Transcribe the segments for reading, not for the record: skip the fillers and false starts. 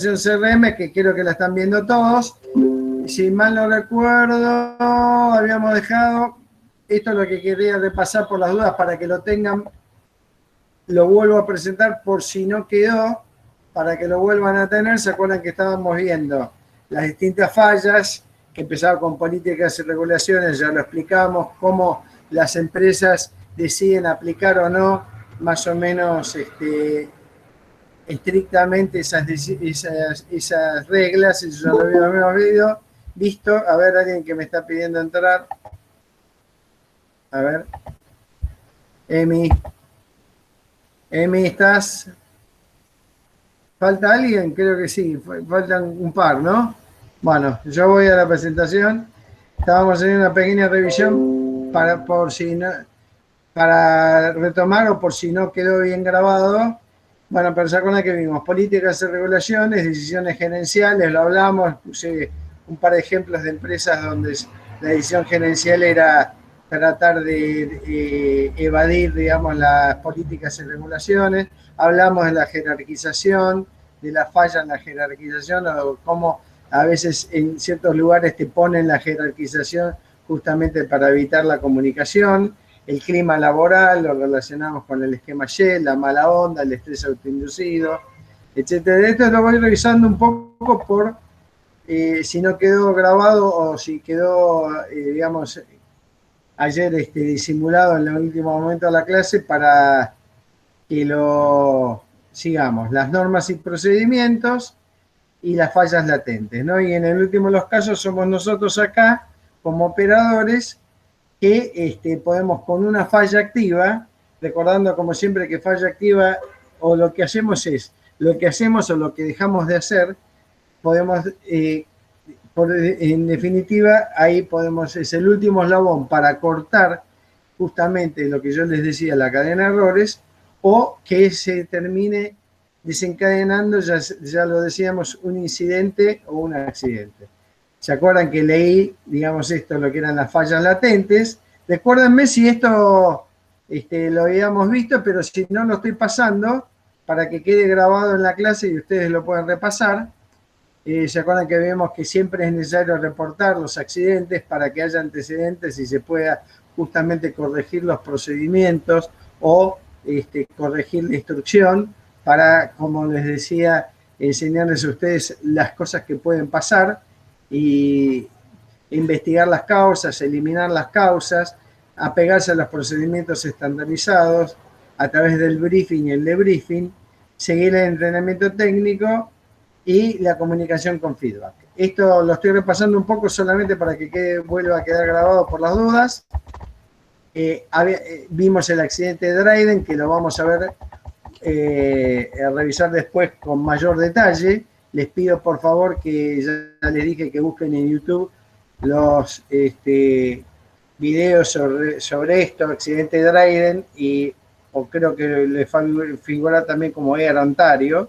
CRM, que creo que la están viendo todos. Si mal no recuerdo, habíamos dejado, esto es lo que quería repasar por las dudas para que lo tengan, lo vuelvo a presentar por si no quedó, para que lo vuelvan a tener. ¿Se acuerdan que estábamos viendo las distintas fallas, que empezaba con políticas y regulaciones? Ya lo explicamos, cómo las empresas deciden aplicar o no, más o menos estrictamente esas reglas. Eso ya lo habíamos visto. A ver, alguien que me está pidiendo entrar. A ver. Emi, ¿estás? ¿Falta alguien? Creo que sí, faltan un par, ¿no? Bueno, yo voy a la presentación. Estábamos haciendo una pequeña revisión para retomar o por si no quedó bien grabado. Bueno, pero se acuerdan que vimos políticas y regulaciones, decisiones gerenciales, lo hablamos, puse un par de ejemplos de empresas donde la decisión gerencial era tratar de evadir, digamos, las políticas y regulaciones. Hablamos de la jerarquización, de la falla en la jerarquización, o cómo a veces en ciertos lugares te ponen la jerarquización justamente para evitar la comunicación. El clima laboral lo relacionamos con el esquema Shell, la mala onda, el estrés autoinducido, etcétera. Esto lo voy revisando un poco por si no quedó grabado o si quedó, digamos, ayer disimulado en el último momento de la clase, para que lo sigamos. Las normas y procedimientos y las fallas latentes, ¿no? Y en el último de los casos somos nosotros acá, como operadores, que podemos con una falla activa, recordando como siempre que falla activa o lo que hacemos es, lo que hacemos o lo que dejamos de hacer, podemos, en definitiva, ahí podemos, es el último eslabón para cortar justamente lo que yo les decía, la cadena de errores, o que se termine desencadenando, ya lo decíamos, un incidente o un accidente. ¿Se acuerdan que leí, digamos, esto, lo que eran las fallas latentes? Recuérdenme si esto lo habíamos visto, pero si no lo estoy pasando, para que quede grabado en la clase y ustedes lo pueden repasar. ¿Se acuerdan que vemos que siempre es necesario reportar los accidentes para que haya antecedentes y se pueda justamente corregir los procedimientos o corregir la instrucción para, como les decía, enseñarles a ustedes las cosas que pueden pasar y investigar las causas, eliminar las causas, apegarse a los procedimientos estandarizados a través del briefing y el debriefing, seguir el entrenamiento técnico y la comunicación con feedback. Esto lo estoy repasando un poco solamente para que vuelva a quedar grabado por las dudas. Vimos el accidente de Dryden, que lo vamos a ver, a revisar después con mayor detalle. Les pido por favor que ya les dije que busquen en YouTube los videos sobre esto, accidente de Dryden, o creo que le figura también como Air Ontario,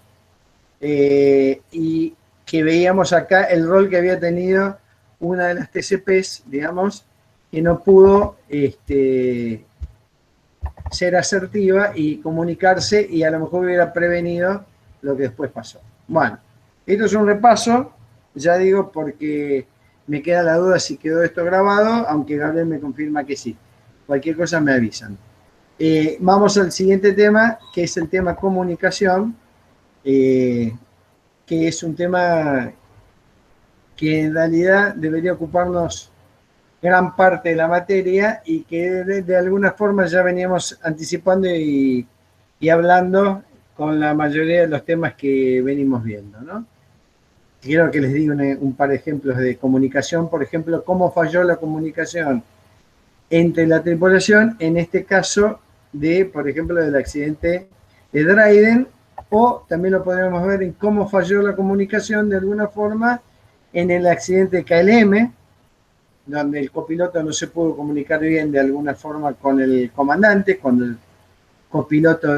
y que veíamos acá el rol que había tenido una de las TCPs, digamos, que no pudo ser asertiva y comunicarse, y a lo mejor hubiera prevenido lo que después pasó. Bueno, esto es un repaso, ya digo, porque me queda la duda si quedó esto grabado, aunque Gabriel me confirma que sí. Cualquier cosa me avisan. Vamos al siguiente tema, que es el tema comunicación, que es un tema que en realidad debería ocuparnos gran parte de la materia y que de alguna forma ya veníamos anticipando y hablando con la mayoría de los temas que venimos viendo, ¿no? Quiero que les diga un par de ejemplos de comunicación. Por ejemplo, cómo falló la comunicación entre la tripulación, en este caso por ejemplo, del accidente de Dryden, o también lo podemos ver en cómo falló la comunicación de alguna forma en el accidente de KLM, donde el copiloto no se pudo comunicar bien de alguna forma con el comandante, cuando el copiloto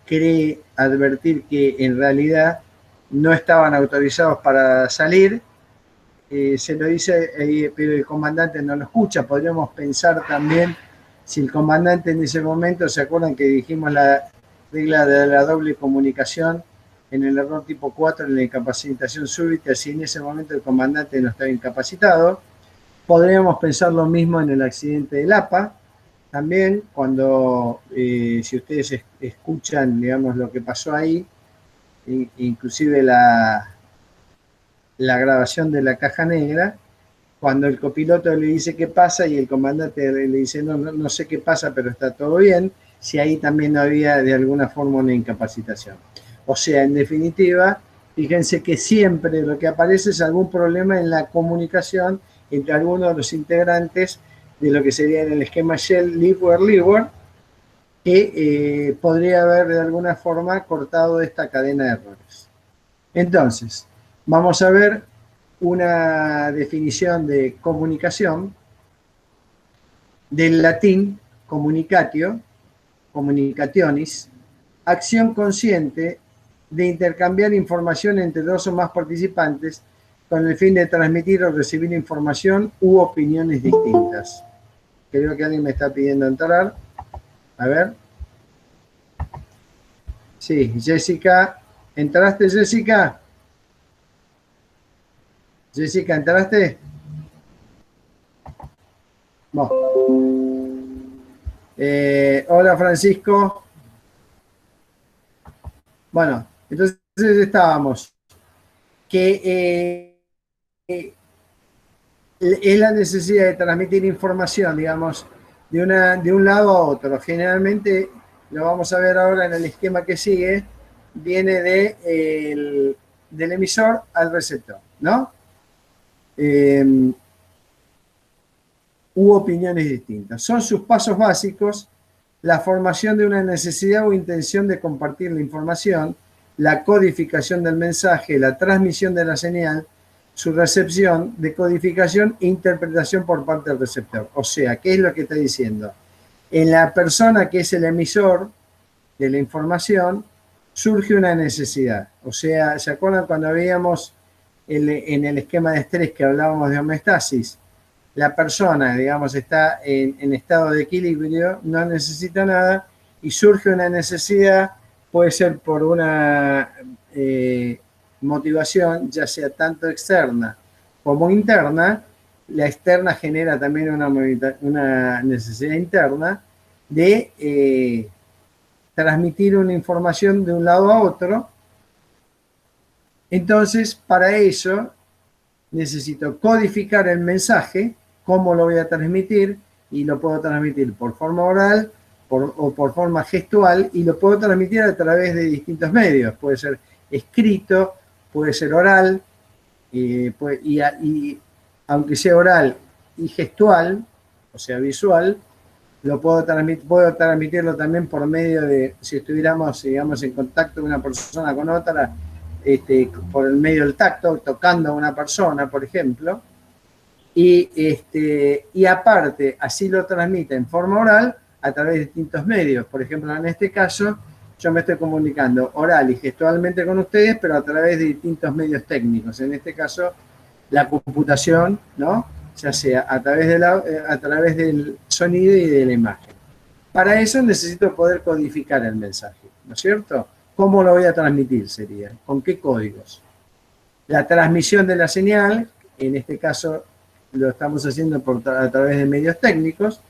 cree advertir que en realidad no estaban autorizados para salir. Se lo dice, pero el comandante no lo escucha. Podríamos pensar también si el comandante en ese momento, ¿se acuerdan que dijimos la regla de la doble comunicación? en el error tipo 4 en la incapacitación súbita si en ese momento el comandante no estaba incapacitado. Podríamos pensar lo mismo en el accidente del APA, también cuando, si ustedes escuchan, digamos, lo que pasó ahí, inclusive la grabación de la caja negra, cuando el copiloto le dice qué pasa y el comandante le dice no sé qué pasa, pero está todo bien, si ahí también no había de alguna forma una incapacitación. O sea, en definitiva, fíjense que siempre lo que aparece es algún problema en la comunicación entre algunos de los integrantes de lo que sería en el esquema Shell Leeward, que podría haber de alguna forma cortado esta cadena de errores. Entonces, vamos a ver una definición de comunicación del latín communicatio, communicationis, acción consciente de intercambiar información entre dos o más participantes con el fin de transmitir o recibir información u opiniones distintas. Creo que alguien me está pidiendo entrar. A ver. Sí, Jessica. ¿Entraste, Jessica? Jessica, ¿entraste? No. Hola, Francisco. Bueno, entonces estábamos. Que es la necesidad de transmitir información, digamos, de un lado a otro. Generalmente, lo vamos a ver ahora en el esquema que sigue, viene del emisor al receptor, ¿no? U opiniones distintas. Son sus pasos básicos: la formación de una necesidad o intención de compartir la información, la codificación del mensaje, la transmisión de la señal, su recepción, decodificación e interpretación por parte del receptor. O sea, ¿qué es lo que está diciendo? En la persona que es el emisor de la información surge una necesidad. O sea, ¿se acuerdan cuando veíamos en el esquema de estrés que hablábamos de homeostasis? La persona, digamos, está en estado de equilibrio, no necesita nada y surge una necesidad, puede ser por una motivación, ya sea tanto externa como interna. La externa genera también una necesidad interna de transmitir una información de un lado a otro. Entonces, para eso necesito codificar el mensaje, cómo lo voy a transmitir, y lo puedo transmitir por forma oral o por forma gestual, y lo puedo transmitir a través de distintos medios. Puede ser escrito, puede ser oral, y aunque sea oral y gestual, o sea visual, puedo transmitirlo también por medio de, si estuviéramos, digamos, en contacto de una persona con otra, por el medio del tacto, tocando a una persona, por ejemplo, y aparte, así lo transmite en forma oral a través de distintos medios. Por ejemplo, en este caso, yo me estoy comunicando oral y gestualmente con ustedes, pero a través de distintos medios técnicos. En este caso, la computación, ¿no? Ya sea a través del sonido y de la imagen. Para eso necesito poder codificar el mensaje, ¿no es cierto? ¿Cómo lo voy a transmitir sería? ¿Con qué códigos? La transmisión de la señal, en este caso lo estamos haciendo a través de medios técnicos.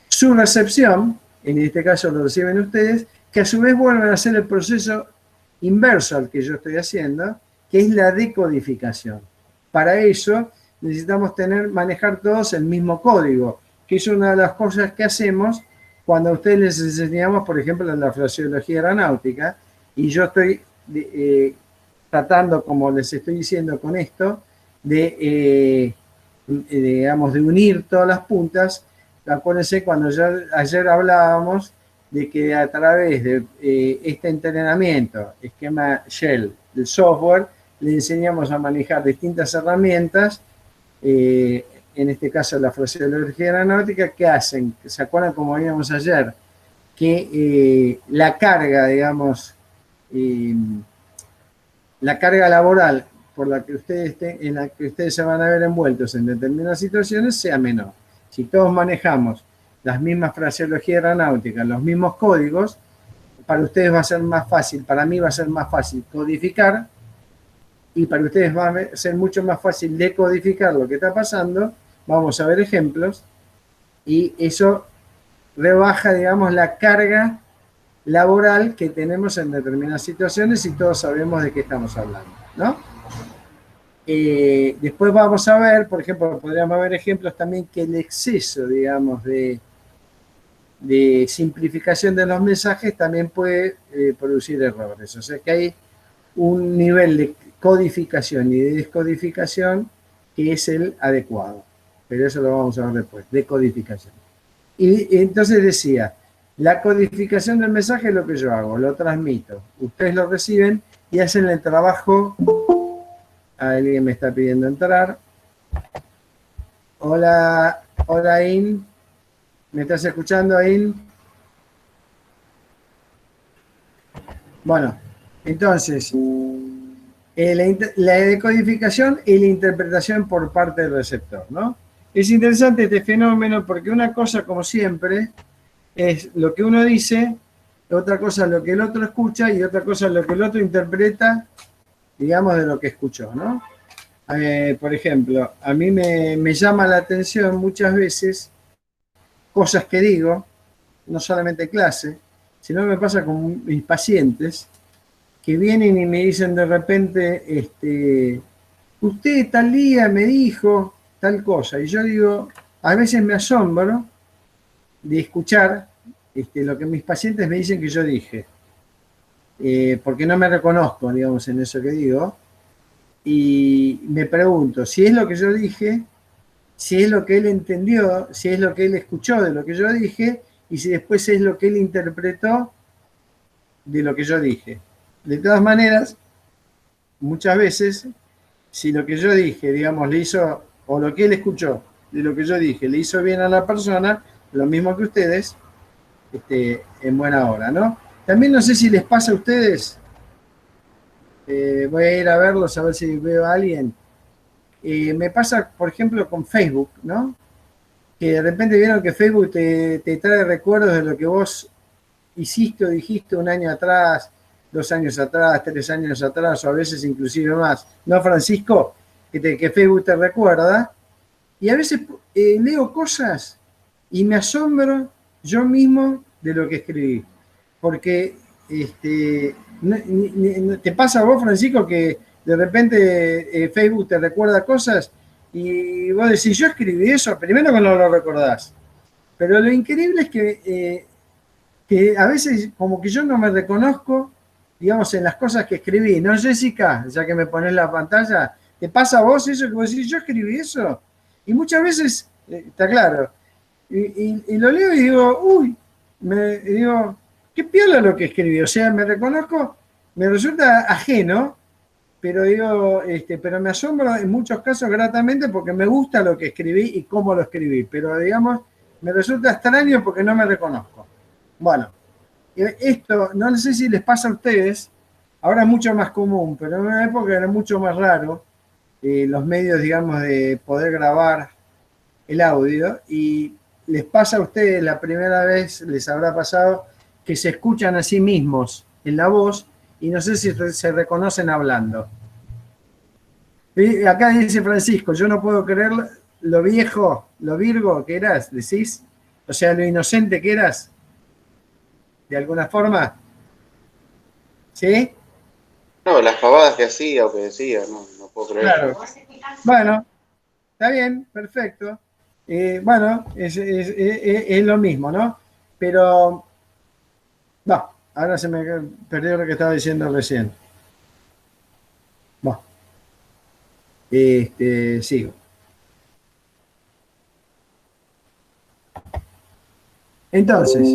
Su recepción, en este caso lo reciben ustedes, que a su vez vuelven a hacer el proceso inverso al que yo estoy haciendo, que es la decodificación. Para eso necesitamos manejar todos el mismo código, que es una de las cosas que hacemos cuando a ustedes les enseñamos, por ejemplo, en la fraseología aeronáutica, y yo estoy tratando, como les estoy diciendo con esto, digamos, de unir todas las puntas. Acuérdense cuando ayer hablábamos de que a través de este entrenamiento, esquema Shell, del software, le enseñamos a manejar distintas herramientas, en este caso la fraseología aeronáutica, que hacen, ¿se acuerdan como veíamos ayer? Que la carga, digamos, la carga laboral en la que ustedes se van a ver envueltos en determinadas situaciones sea menor. Si todos manejamos las mismas fraseologías aeronáuticas, los mismos códigos, para ustedes va a ser más fácil, para mí va a ser más fácil codificar, y para ustedes va a ser mucho más fácil decodificar lo que está pasando. Vamos a ver ejemplos, y eso rebaja, digamos, la carga laboral que tenemos en determinadas situaciones y todos sabemos de qué estamos hablando, ¿no? Después vamos a ver, por ejemplo, podríamos ver ejemplos también que el exceso, digamos, de simplificación de los mensajes también puede producir errores. O sea que hay un nivel de codificación y de descodificación que es el adecuado. Pero eso lo vamos a ver después, decodificación. Y entonces decía, la codificación del mensaje es lo que yo hago, lo transmito. Ustedes lo reciben y hacen el trabajo. Alguien me está pidiendo entrar. Hola, hola In. ¿Me estás escuchando, In? Bueno, entonces, la decodificación y la interpretación por parte del receptor, ¿no? Es interesante este fenómeno porque una cosa, como siempre, es lo que uno dice, otra cosa es lo que el otro escucha y otra cosa es lo que el otro interpreta, digamos, de lo que escuchó, ¿no? Por ejemplo, a mí me llama la atención muchas veces cosas que digo, no solamente clase, sino me pasa con mis pacientes que vienen y me dicen de repente, usted tal día me dijo tal cosa, y yo digo, a veces me asombro de escuchar lo que mis pacientes me dicen que yo dije, porque no me reconozco, digamos, en eso que digo, y me pregunto si es lo que yo dije, si es lo que él entendió, si es lo que él escuchó de lo que yo dije, y si después es lo que él interpretó de lo que yo dije. De todas maneras, muchas veces, si lo que yo dije, digamos, le hizo, o lo que él escuchó de lo que yo dije, le hizo bien a la persona, lo mismo que ustedes, en buena hora, ¿no? También no sé si les pasa a ustedes, voy a ir a verlos a ver si veo a alguien. Me pasa, por ejemplo, con Facebook, ¿no? Que de repente vieron que Facebook te trae recuerdos de lo que vos hiciste o dijiste un año atrás, 2 años atrás, 3 años atrás, o a veces inclusive más. ¿No, Francisco? Que Facebook te recuerda. Y a veces leo cosas y me asombro yo mismo de lo que escribí. Porque ¿te pasa a vos, Francisco, que de repente Facebook te recuerda cosas y vos decís, yo escribí eso? Primero que no lo recordás. Pero lo increíble es que a veces como que yo no me reconozco, digamos, en las cosas que escribí. ¿No, Jessica? Ya que me pones la pantalla, ¿te pasa a vos eso que vos decís, yo escribí eso? Y muchas veces, está claro, y lo leo y digo, uy, digo, qué piola lo que escribí. O sea, me reconozco, me resulta ajeno, pero digo, pero me asombro en muchos casos gratamente porque me gusta lo que escribí y cómo lo escribí. Pero digamos, me resulta extraño porque no me reconozco. Bueno, esto no sé si les pasa a ustedes, ahora es mucho más común, pero en una época era mucho más raro los medios, digamos, de poder grabar el audio, y les pasa a ustedes, la primera vez les habrá pasado que se escuchan a sí mismos en la voz y no sé si se reconocen hablando. Y acá dice Francisco, yo no puedo creer lo viejo, lo virgo que eras, decís, o sea, lo inocente que eras, de alguna forma. ¿Sí? No, las pavadas que hacía o que decía, no puedo creer. Claro. Bueno, está bien, perfecto. Bueno, es lo mismo, ¿no? Pero, no, ahora se me perdió lo que estaba diciendo recién. Bueno, sigo. Entonces,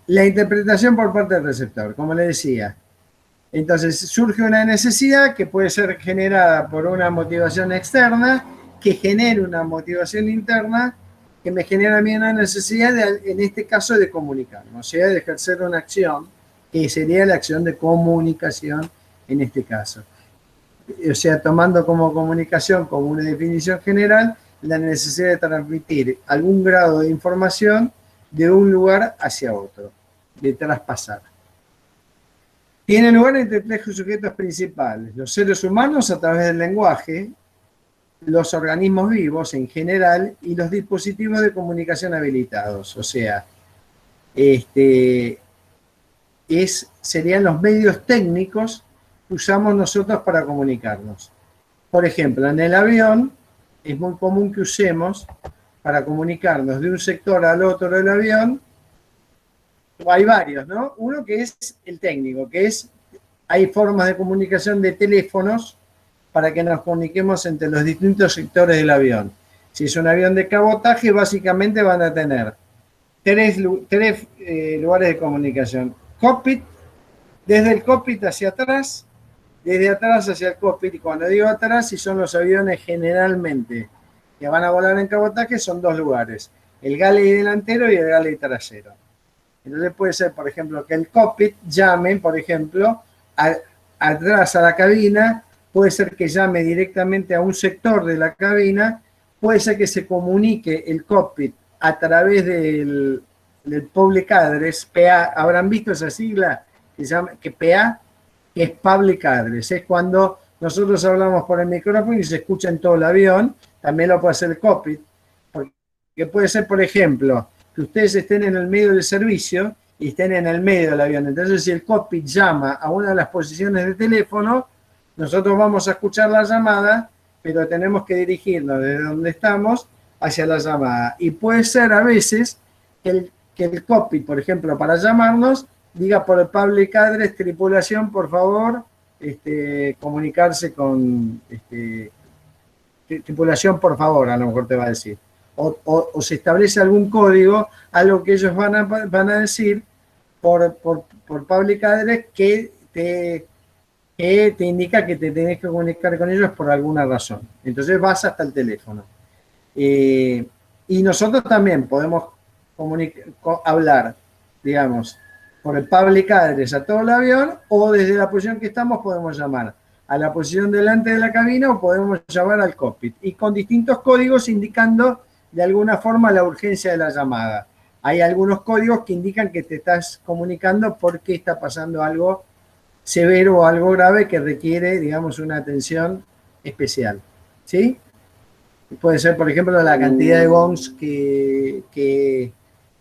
la interpretación por parte del receptor, como le decía. Entonces surge una necesidad que puede ser generada por una motivación externa, que genere una motivación interna, que me genera a mí una necesidad, en este caso, de comunicarme, o sea, de ejercer una acción, que sería la acción de comunicación en este caso. O sea, tomando como comunicación, como una definición general, la necesidad de transmitir algún grado de información de un lugar hacia otro. de traspasar. Tiene lugar entre tres sujetos principales: los seres humanos a través del lenguaje, los organismos vivos en general y los dispositivos de comunicación habilitados. O sea, serían los medios técnicos que usamos nosotros para comunicarnos. Por ejemplo, en el avión es muy común que usemos para comunicarnos de un sector al otro del avión. Hay varios, ¿no? Uno que es el técnico, hay formas de comunicación de teléfonos para que nos comuniquemos entre los distintos sectores del avión. Si es un avión de cabotaje, básicamente van a tener tres lugares de comunicación. Cockpit, desde el cockpit hacia atrás, desde atrás hacia el cockpit. Y cuando digo atrás, si son los aviones generalmente que van a volar en cabotaje, son dos lugares: el galley delantero y el galley trasero. Entonces puede ser, por ejemplo, que el cockpit llame, por ejemplo, atrás a la cabina, puede ser que llame directamente a un sector de la cabina, puede ser que se comunique el cockpit a través del Public Address, PA. ¿Habrán visto esa sigla? Que PA, que es Public Address. Es cuando nosotros hablamos por el micrófono y se escucha en todo el avión. También lo puede hacer el cockpit. Porque puede ser, por ejemplo, que ustedes estén en el medio del servicio y estén en el medio del avión. Entonces, si el cockpit llama a una de las posiciones de teléfono, nosotros vamos a escuchar la llamada, pero tenemos que dirigirnos desde donde estamos hacia la llamada. Y puede ser a veces que el cockpit, por ejemplo, para llamarnos, diga por el Public Address: tripulación, por favor, comunicarse con tripulación, por favor, a lo mejor te va a decir. O se establece algún código, algo que ellos van a decir por Public Address que te indica que te tenés que comunicar con ellos por alguna razón. Entonces vas hasta el teléfono. Y nosotros también podemos hablar, digamos, por el Public Address a todo el avión, o desde la posición que estamos podemos llamar a la posición delante de la cabina o podemos llamar al cockpit. Y con distintos códigos indicando de alguna forma la urgencia de la llamada. Hay algunos códigos que indican que te estás comunicando porque está pasando algo severo o algo grave que requiere, digamos, una atención especial. ¿Sí? Puede ser, por ejemplo, la cantidad de gongs que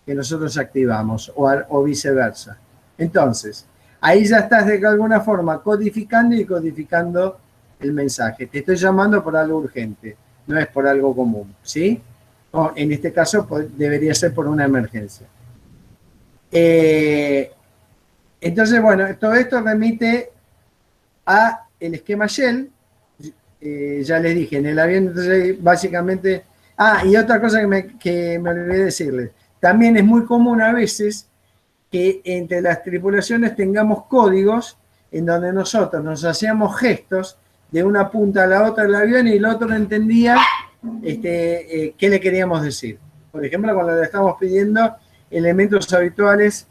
nosotros activamos o viceversa. Entonces, ahí ya estás de alguna forma codificando y codificando el mensaje. Te estoy llamando por algo urgente, no es por algo común, ¿sí? O en este caso debería ser por una emergencia. Entonces, bueno, todo esto remite a el esquema Shell. Ya les dije, en el avión, entonces, básicamente... y otra cosa que me olvidé decirles. También es muy común a veces que entre las tripulaciones tengamos códigos en donde nosotros nos hacíamos gestos de una punta a la otra del avión y el otro no entendía qué le queríamos decir. Por ejemplo, cuando le estamos pidiendo elementos habituales,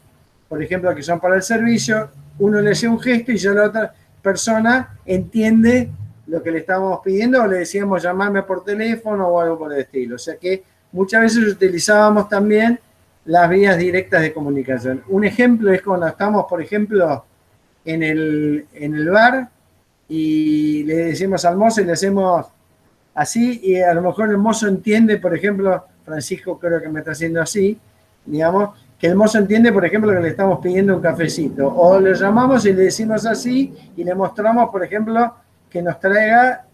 por ejemplo, que son para el servicio, uno le hace un gesto y ya la otra persona entiende lo que le estábamos pidiendo, o le decíamos llamarme por teléfono o algo por el estilo. O sea que muchas veces utilizábamos también las vías directas de comunicación. Un ejemplo es cuando estamos, por ejemplo, en el bar y le decimos al mozo y le hacemos así, y a lo mejor el mozo entiende, por ejemplo, Francisco creo que me está haciendo así, digamos, que el mozo entiende, por ejemplo, que le estamos pidiendo un cafecito. O le llamamos y le decimos así y le mostramos, por ejemplo, que nos traiga,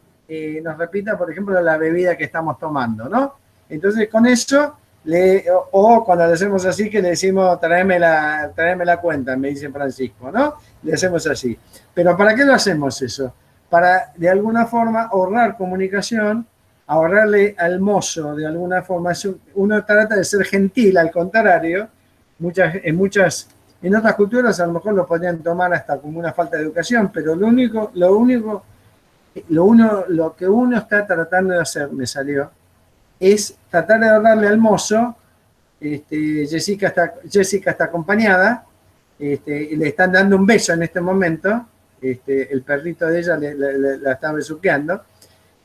nos repita, por ejemplo, la bebida que estamos tomando, ¿no? Entonces, con eso, o cuando le hacemos así, que le decimos, tráeme la cuenta, me dice Francisco, ¿no? Le hacemos así. Pero ¿para qué lo hacemos eso? Para, de alguna forma, ahorrar comunicación, ahorrarle al mozo, de alguna forma. Uno trata de ser gentil, al contrario. En otras culturas a lo mejor lo podrían tomar hasta como una falta de educación, pero lo que uno está tratando de hacer, me salió, es tratar de darle al mozo. Jessica está acompañada, le están dando un beso en este momento, el perrito de ella la está besuqueando.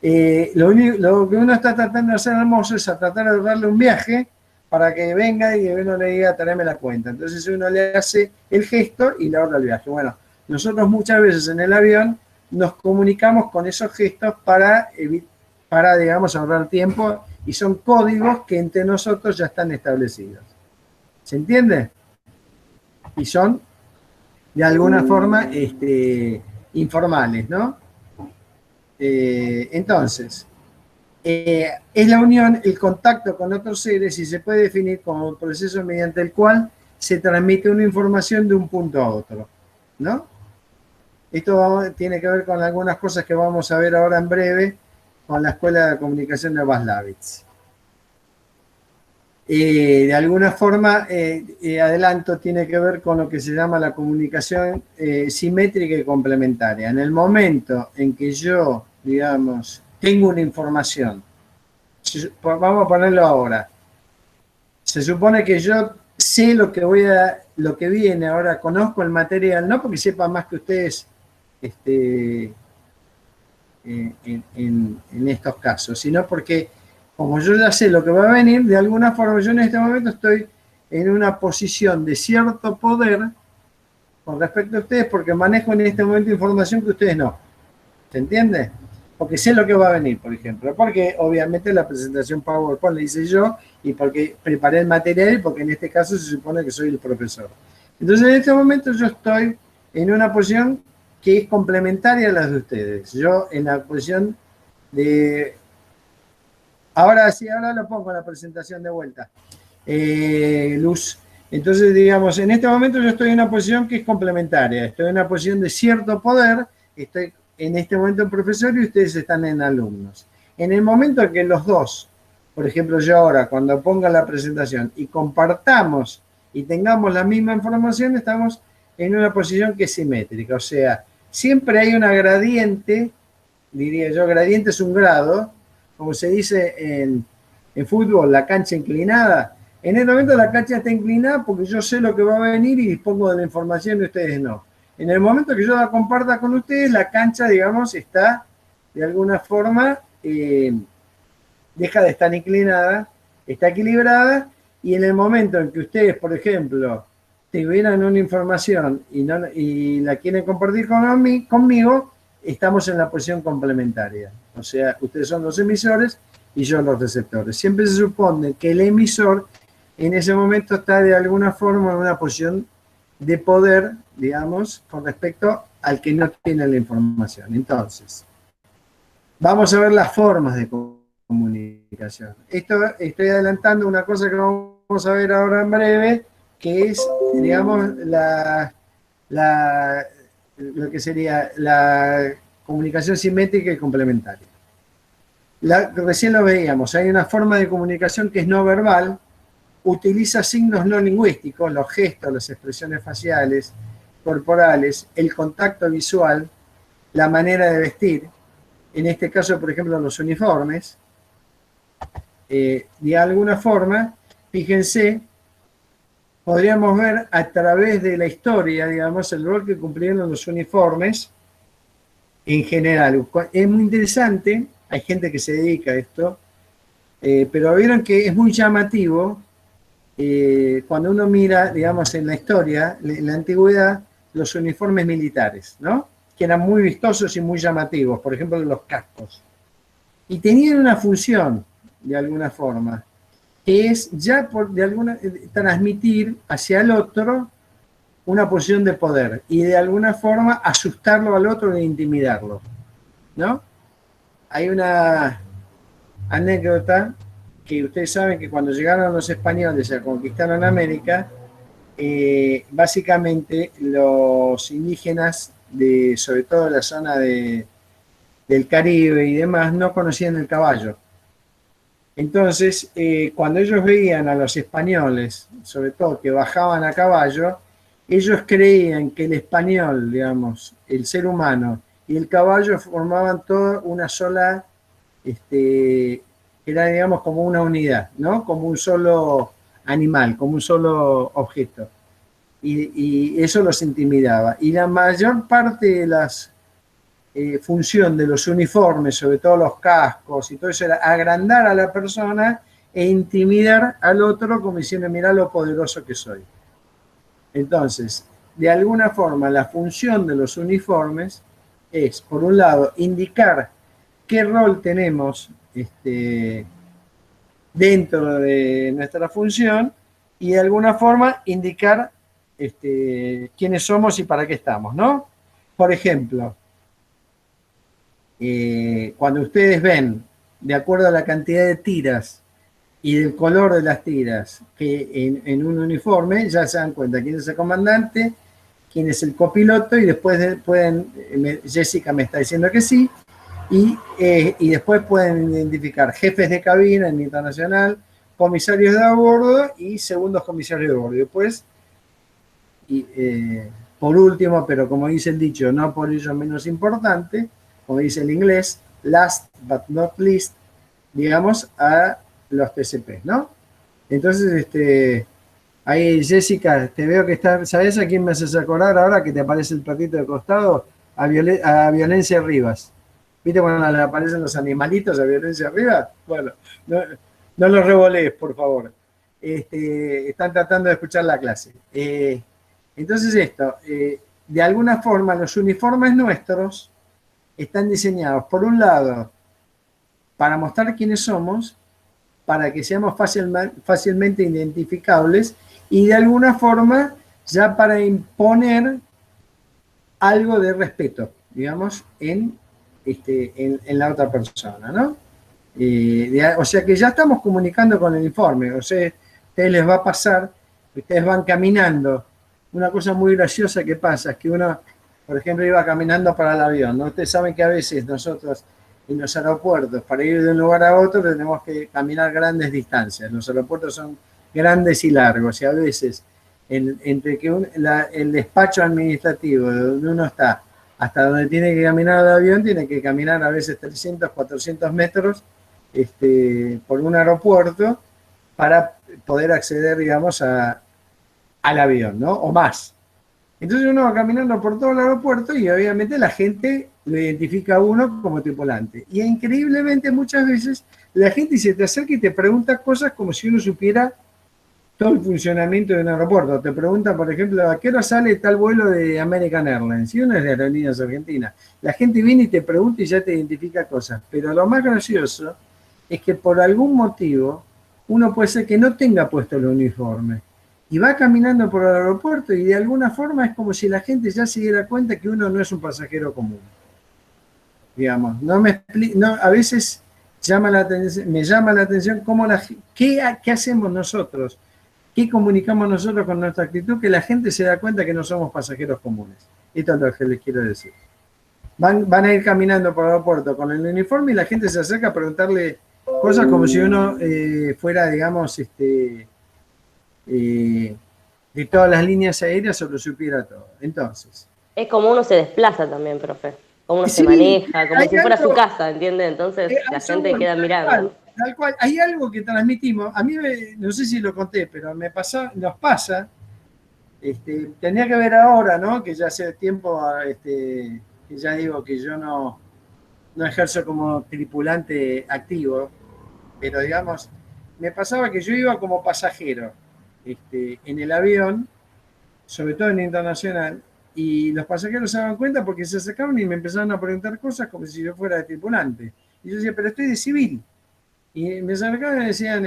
Lo que uno está tratando de hacer al mozo es a tratar de darle un viaje para que venga y uno le diga, tráeme la cuenta. Entonces uno le hace el gesto y le ahorra el viaje. Bueno, nosotros muchas veces en el avión nos comunicamos con esos gestos para, digamos, ahorrar tiempo, y son códigos que entre nosotros ya están establecidos. ¿Se entiende? Y son, de alguna forma, informales, ¿no? Entonces, es la unión, el contacto con otros seres, y se puede definir como el proceso mediante el cual se transmite una información de un punto a otro, ¿no? Esto tiene que ver con algunas cosas que vamos a ver ahora en breve con la Escuela de Comunicación de Václavic. De alguna forma, adelanto, tiene que ver con lo que se llama la comunicación simétrica y complementaria. En el momento en que yo, digamos, tengo una información, vamos a ponerlo ahora, se supone que yo sé lo que viene ahora, conozco el material, no porque sepa más que ustedes en estos casos, sino porque como yo ya sé lo que va a venir, de alguna forma yo en este momento estoy en una posición de cierto poder con respecto a ustedes, porque manejo en este momento información que ustedes no. ¿Se entiende? Porque sé lo que va a venir, por ejemplo. Porque obviamente la presentación PowerPoint la hice yo, y porque preparé el material, y porque en este caso se supone que soy el profesor. Entonces en este momento yo estoy en una posición que es complementaria a las de ustedes. Yo en la posición de... Ahora sí, ahora lo pongo en la presentación de vuelta. Luz. Entonces, digamos, en este momento yo estoy en una posición que es complementaria. Estoy en una posición de cierto poder. Estoy en este momento en profesor y ustedes están en alumnos. En el momento en que los dos, por ejemplo, yo ahora, cuando ponga la presentación y compartamos y tengamos la misma información, estamos en una posición que es simétrica. O sea, siempre hay una gradiente, diría yo, gradiente es un grado, como se dice en fútbol, la cancha inclinada. En el momento la cancha está inclinada porque yo sé lo que va a venir y dispongo de la información y ustedes no. En el momento que yo la comparta con ustedes, la cancha, digamos, está de alguna forma, deja de estar inclinada, está equilibrada, y en el momento en que ustedes, por ejemplo, tuvieran una información y la quieren compartir conmigo, estamos en la posición complementaria. O sea, ustedes son los emisores y yo los receptores. Siempre se supone que el emisor en ese momento está de alguna forma en una posición de poder, digamos, con respecto al que no tiene la información. Entonces, vamos a ver las formas de comunicación. Estoy adelantando una cosa que vamos a ver ahora en breve, que es, digamos, lo que sería la comunicación simétrica y complementaria. Recién lo veíamos, hay una forma de comunicación que es no verbal, utiliza signos no lingüísticos, los gestos, las expresiones faciales, corporales, el contacto visual, la manera de vestir, en este caso, por ejemplo, los uniformes. De alguna forma, fíjense, podríamos ver a través de la historia, digamos, el rol que cumplieron los uniformes en general. Es muy interesante, hay gente que se dedica a esto, pero vieron que es muy llamativo cuando uno mira, digamos, en la historia, en la antigüedad, los uniformes militares, ¿no? Que eran muy vistosos y muy llamativos, por ejemplo, los cascos. Y tenían una función, de alguna forma, que es ya transmitir hacia el otro una posición de poder y de alguna forma asustarlo al otro e intimidarlo, ¿no? Hay una anécdota que ustedes saben que cuando llegaron los españoles a conquistar América, básicamente los indígenas, sobre todo de la zona del Caribe y demás, no conocían el caballo. Entonces, cuando ellos veían a los españoles, sobre todo que bajaban a caballo, ellos creían que el español, digamos, el ser humano y el caballo formaban toda una sola, era, digamos, como una unidad, ¿no? Como un solo animal, como un solo objeto. Y eso los intimidaba. Y la mayor parte de las función de los uniformes, sobre todo los cascos y todo eso, era agrandar a la persona e intimidar al otro como diciendo, mirá lo poderoso que soy. Entonces, de alguna forma, la función de los uniformes es, por un lado, indicar qué rol tenemos dentro de nuestra función y de alguna forma indicar quiénes somos y para qué estamos, ¿no? Por ejemplo, cuando ustedes ven, de acuerdo a la cantidad de tiras y del color de las tiras que en un uniforme, ya se dan cuenta quién es el comandante, quién es el copiloto, y después pueden, Jessica me está diciendo que sí, y después pueden identificar jefes de cabina en internacional, comisarios de a bordo y segundos comisarios de bordo. Después, por último, pero como dice el dicho, no por ello menos importante, como dice el inglés, last but not least, digamos, a los TCP, ¿no? Entonces, ahí Jessica, te veo que está, ¿sabes a quién me haces acordar ahora que te aparece el perrito de costado? A Violencia Rivas. ¿Viste cuando le aparecen los animalitos a Violencia Rivas? Bueno, no, no los revolees, por favor. Están tratando de escuchar la clase. Entonces de alguna forma los uniformes nuestros están diseñados, por un lado, para mostrar quiénes somos, para que seamos fácilmente identificables y de alguna forma ya para imponer algo de respeto, digamos, en la otra persona, ¿no? O sea que ya estamos comunicando con el informe, o sea, a ustedes les va a pasar, ustedes van caminando. Una cosa muy graciosa que pasa es que uno, por ejemplo, iba caminando para el avión, ¿no? Ustedes saben que a veces nosotros en los aeropuertos, para ir de un lugar a otro, tenemos que caminar grandes distancias. Los aeropuertos son grandes y largos, y a veces entre que el despacho administrativo de donde uno está hasta donde tiene que caminar el avión, tiene que caminar a veces 300, 400 metros por un aeropuerto para poder acceder, digamos, al avión, ¿no? O más. Entonces uno va caminando por todo el aeropuerto y obviamente la gente lo identifica a uno como tripulante. Y increíblemente muchas veces la gente se te acerca y te pregunta cosas como si uno supiera todo el funcionamiento de un aeropuerto. Te pregunta, por ejemplo, ¿a qué hora sale tal vuelo de American Airlines? Si uno es de Aerolíneas Argentinas. La gente viene y te pregunta y ya te identifica cosas. Pero lo más gracioso es que por algún motivo uno puede ser que no tenga puesto el uniforme y va caminando por el aeropuerto y de alguna forma es como si la gente ya se diera cuenta que uno no es un pasajero común. Digamos, a veces me llama la atención cómo qué hacemos nosotros, qué comunicamos nosotros con nuestra actitud, que la gente se da cuenta que no somos pasajeros comunes. Esto es lo que les quiero decir. Van a ir caminando por el aeropuerto con el uniforme y la gente se acerca a preguntarle cosas como si uno fuera, digamos, de todas las líneas aéreas o lo supiera todo. Entonces. Es como uno se desplaza también, profe. Como uno se maneja, como si fuera su casa, ¿entiende? Entonces la gente queda mirando. Tal cual. Hay algo que transmitimos. A mí, no sé si lo conté, pero nos pasa. Tenía que ver ahora, ¿no? Que ya hace tiempo, que ya digo que yo no ejerzo como tripulante activo, pero digamos, me pasaba que yo iba como pasajero en el avión, sobre todo en internacional, y los pasajeros se daban cuenta porque se acercaban y me empezaron a preguntar cosas como si yo fuera de tripulante. Y yo decía, pero estoy de civil. Y me acercaban y me decían,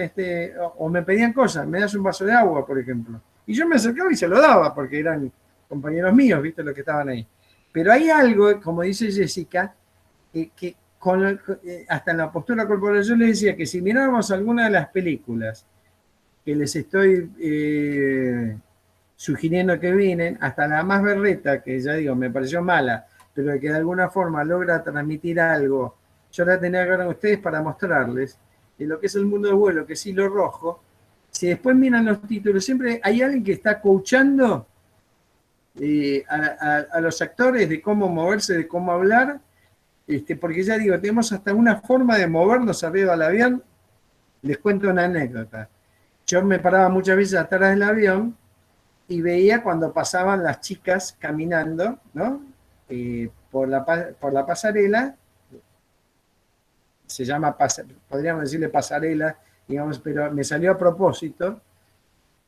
o me pedían cosas, me das un vaso de agua, por ejemplo. Y yo me acercaba y se lo daba, porque eran compañeros míos, ¿viste? Los que estaban ahí. Pero hay algo, como dice Jessica, que hasta en la postura corporal yo les decía que si miráramos alguna de las películas que les estoy sugiriendo que vienen, hasta la más berreta, que ya digo, me pareció mala, pero que de alguna forma logra transmitir algo, yo la tenía que ver a ustedes para mostrarles de lo que es el mundo del vuelo, que es hilo rojo. Si después miran los títulos, siempre hay alguien que está coachando a los actores de cómo moverse, de cómo hablar, porque ya digo, tenemos hasta una forma de movernos arriba del avión. Les cuento una anécdota. Yo me paraba muchas veces atrás del avión y veía cuando pasaban las chicas caminando, ¿no? Por la pasarela, se llama, podríamos decirle pasarela, digamos, pero me salió a propósito,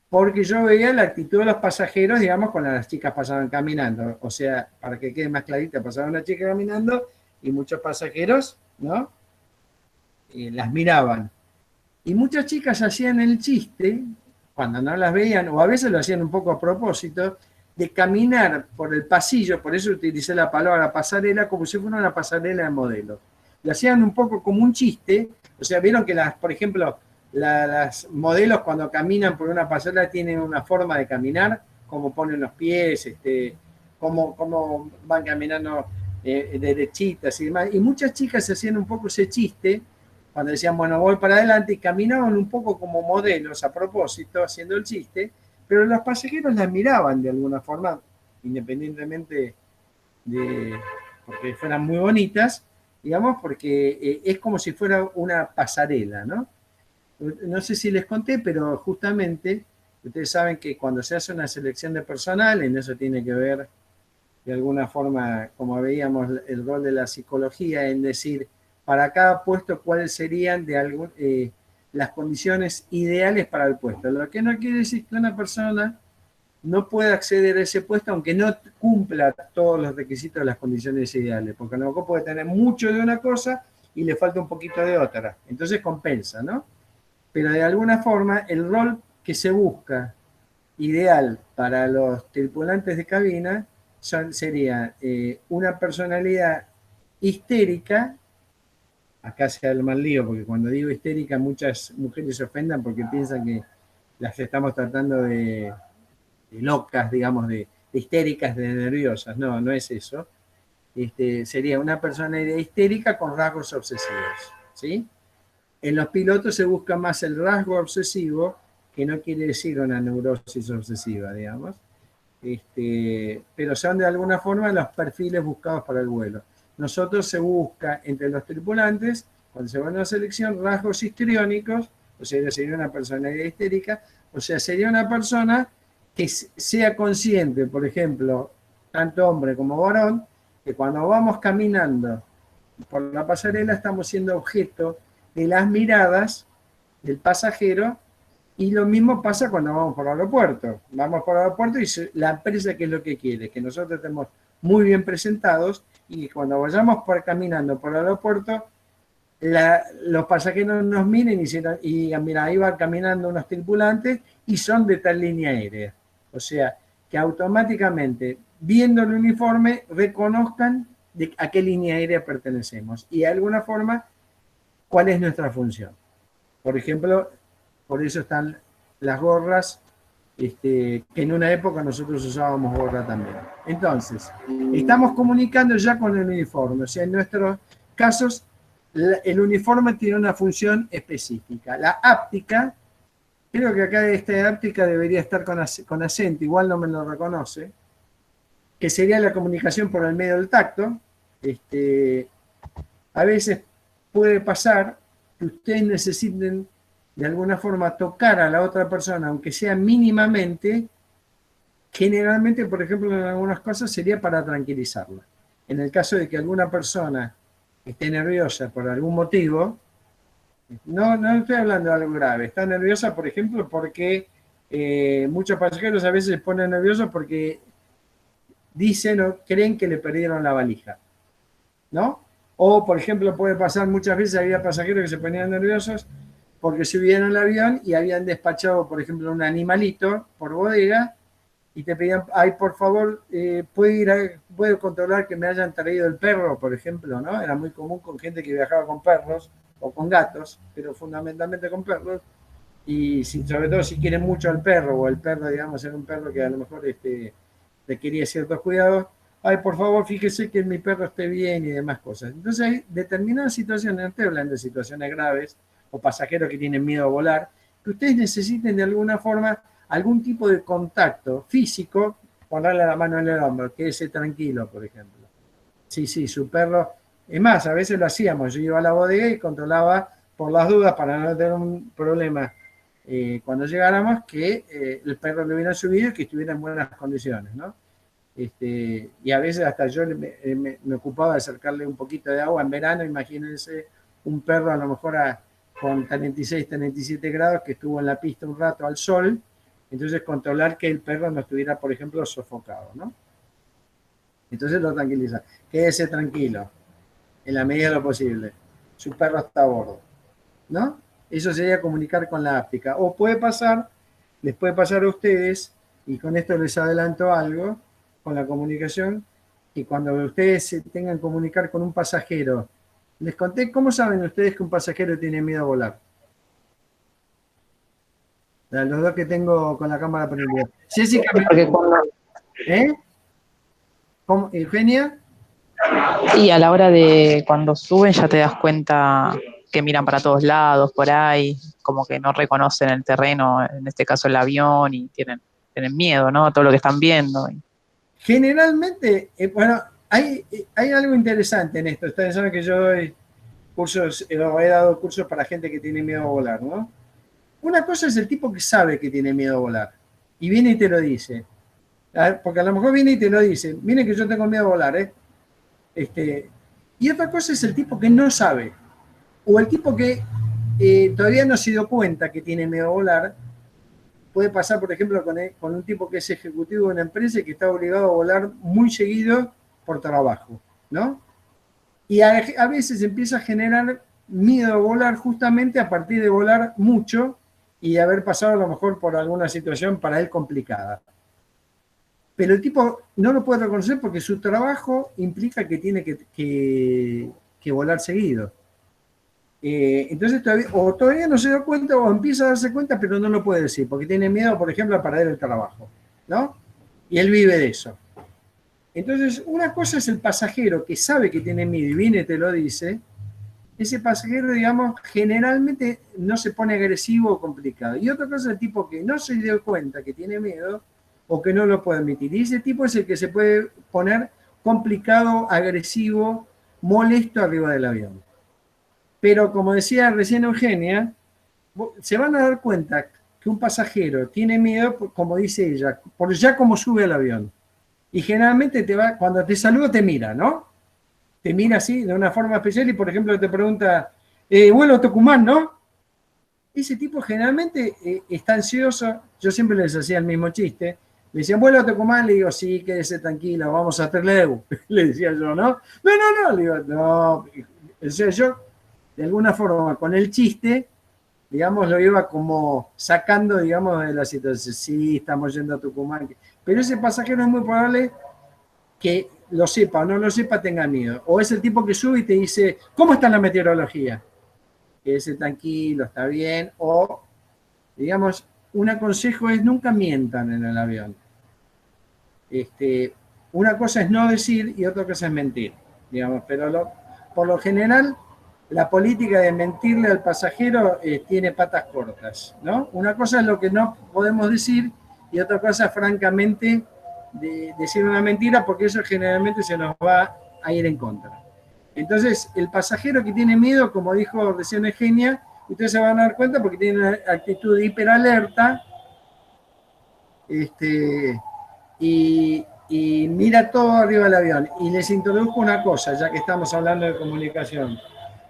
porque yo veía la actitud de los pasajeros, digamos, cuando las chicas pasaban caminando. O sea, para que quede más clarita, pasaba una chica caminando y muchos pasajeros, ¿no? Las miraban. Y muchas chicas hacían el chiste, cuando no las veían, o a veces lo hacían un poco a propósito, de caminar por el pasillo, por eso utilicé la palabra pasarela, como si fuera una pasarela de modelo. Lo hacían un poco como un chiste, o sea, vieron que las, por ejemplo, las modelos cuando caminan por una pasarela tienen una forma de caminar, como ponen los pies, cómo van caminando derechitas y demás. Y muchas chicas hacían un poco ese chiste, cuando decían, bueno, voy para adelante, y caminaban un poco como modelos a propósito, haciendo el chiste, pero los pasajeros las miraban de alguna forma, independientemente de porque fueran muy bonitas, digamos, porque es como si fuera una pasarela, ¿no? No sé si les conté, pero justamente ustedes saben que cuando se hace una selección de personal, en eso tiene que ver de alguna forma, como veíamos, el rol de la psicología en decir, para cada puesto, cuáles serían las condiciones ideales para el puesto. Lo que no quiere decir que una persona no pueda acceder a ese puesto aunque no cumpla todos los requisitos de las condiciones ideales, porque a lo mejor puede tener mucho de una cosa y le falta un poquito de otra. Entonces compensa, ¿no? Pero de alguna forma el rol que se busca ideal para los tripulantes de cabina sería una personalidad histérica. Acá se da el mal lío, porque cuando digo histérica muchas mujeres se ofendan porque piensan que las estamos tratando de locas, digamos, de histéricas, de nerviosas. No, no es eso. Sería una personalidad histérica con rasgos obsesivos, ¿sí? En los pilotos se busca más el rasgo obsesivo, que no quiere decir una neurosis obsesiva, digamos, pero son de alguna forma los perfiles buscados para el vuelo. Nosotros se busca entre los tripulantes, cuando se va a una selección, rasgos histriónicos, o sea, sería una personalidad histérica, o sea, sería una persona que sea consciente, por ejemplo, tanto hombre como varón, que cuando vamos caminando por la pasarela estamos siendo objeto de las miradas del pasajero, y lo mismo pasa cuando vamos por el aeropuerto. Vamos por el aeropuerto y la empresa, ¿qué es lo que quiere? Que nosotros estemos muy bien presentados y cuando vayamos caminando por el aeropuerto, los pasajeros nos miren y digan, mira, ahí van caminando unos tripulantes y son de tal línea aérea. O sea, que automáticamente, viendo el uniforme, reconozcan a qué línea aérea pertenecemos y de alguna forma, cuál es nuestra función. Por ejemplo, por eso están las gorras, que en una época nosotros usábamos gorra también. Entonces, estamos comunicando ya con el uniforme. O sea, en nuestros casos, el uniforme tiene una función específica. La áptica, creo que acá esta áptica debería estar con acento, igual no me lo reconoce, que sería la comunicación por el medio del tacto. A veces puede pasar que ustedes necesiten de alguna forma tocar a la otra persona, aunque sea mínimamente. Generalmente, por ejemplo, en algunas cosas sería para tranquilizarla. En el caso de que alguna persona esté nerviosa por algún motivo, no estoy hablando de algo grave, está nerviosa, por ejemplo, porque muchos pasajeros a veces se ponen nerviosos porque dicen o creen que le perdieron la valija, ¿no? O, por ejemplo, puede pasar muchas veces, había pasajeros que se ponían nerviosos porque subían al avión y habían despachado, por ejemplo, un animalito por bodega y te pedían, ay, por favor, ¿puede controlar que me hayan traído el perro, por ejemplo, ¿no? Era muy común con gente que viajaba con perros o con gatos, pero fundamentalmente con perros. Y sobre todo si quieren mucho al perro, o el perro, digamos, era un perro que a lo mejor requería ciertos cuidados, ay, por favor, fíjese que mi perro esté bien y demás cosas. Entonces hay determinadas situaciones, no estoy hablando de situaciones graves, o pasajeros que tienen miedo a volar, que ustedes necesiten de alguna forma algún tipo de contacto físico, ponerle la mano en el hombro, quédese tranquilo, por ejemplo. Sí, su perro, es más, a veces lo hacíamos, yo iba a la bodega y controlaba por las dudas para no tener un problema cuando llegáramos, que el perro le hubiera subido y que estuviera en buenas condiciones, ¿no? Y a veces hasta yo me ocupaba de acercarle un poquito de agua en verano, imagínense un perro a lo mejor a con 36, 37 grados, que estuvo en la pista un rato al sol, entonces controlar que el perro no estuviera, por ejemplo, sofocado, ¿no? Entonces lo tranquiliza. Quédese tranquilo, en la medida de lo posible. Su perro está a bordo, ¿no? Eso sería comunicar con la áptica. O puede pasar, les puede pasar a ustedes, y con esto les adelanto algo, con la comunicación, que cuando ustedes se tengan que comunicar con un pasajero, les conté, ¿cómo saben ustedes que un pasajero tiene miedo a volar? Los dos que tengo con la cámara prendida. Jessica, ¿eh? ¿Cómo? ¿Eugenia? Y a la hora de cuando suben ya te das cuenta que miran para todos lados, por ahí, como que no reconocen el terreno, en este caso el avión, y tienen miedo, ¿no? A todo lo que están viendo. Generalmente, bueno, hay algo interesante en esto. Ustedes saben que yo doy cursos, he dado cursos para gente que tiene miedo a volar, ¿no? Una cosa es el tipo que sabe que tiene miedo a volar y viene y te lo dice. Porque a lo mejor viene y te lo dice, miren que yo tengo miedo a volar, ¿eh? Y otra cosa es el tipo que no sabe, o el tipo que todavía no se dio cuenta que tiene miedo a volar. Puede pasar, por ejemplo, con un tipo que es ejecutivo de una empresa y que está obligado a volar muy seguido por trabajo, ¿no? Y a veces empieza a generar miedo a volar justamente a partir de volar mucho y de haber pasado a lo mejor por alguna situación para él complicada. Pero el tipo no lo puede reconocer porque su trabajo implica que tiene que volar seguido. Entonces todavía no se da cuenta o empieza a darse cuenta, pero no lo puede decir, porque tiene miedo, por ejemplo, a perder el trabajo, ¿no? Y él vive de eso. Entonces, una cosa es el pasajero que sabe que tiene miedo y viene y te lo dice. Ese pasajero, digamos, generalmente no se pone agresivo o complicado. Y otra cosa es el tipo que no se dio cuenta que tiene miedo o que no lo puede admitir. Y ese tipo es el que se puede poner complicado, agresivo, molesto arriba del avión. Pero como decía recién Eugenia, se van a dar cuenta que un pasajero tiene miedo, como dice ella, por ya como sube al avión. Y generalmente cuando te saluda te mira, ¿no? Te mira así, de una forma especial, y por ejemplo te pregunta, vuelo a Tucumán, ¿no? Ese tipo generalmente está ansioso. Yo siempre les hacía el mismo chiste. Me decían, vuelo a Tucumán, le digo, sí, quédese tranquila, vamos a Trelew. Le decía yo, ¿no? No, le digo, no. O sea, yo, de alguna forma, con el chiste, digamos, lo iba como sacando, digamos, de la situación. Sí, estamos yendo a Tucumán. Pero ese pasajero es muy probable que lo sepa o no lo sepa, tenga miedo. O es el tipo que sube y te dice, ¿cómo está la meteorología? Quédese tranquilo, está bien. O, digamos, un consejo es nunca mientan en el avión. Una cosa es no decir y otra cosa es mentir, digamos, pero por lo general la política de mentirle al pasajero tiene patas cortas, ¿no? Una cosa es lo que no podemos decir y otra cosa, francamente, de decir una mentira, porque eso generalmente se nos va a ir en contra. Entonces, el pasajero que tiene miedo, como dijo recién Eugenia, ustedes se van a dar cuenta porque tiene una actitud de hiperalerta, y mira todo arriba del avión. Y les introduzco una cosa, ya que estamos hablando de comunicación.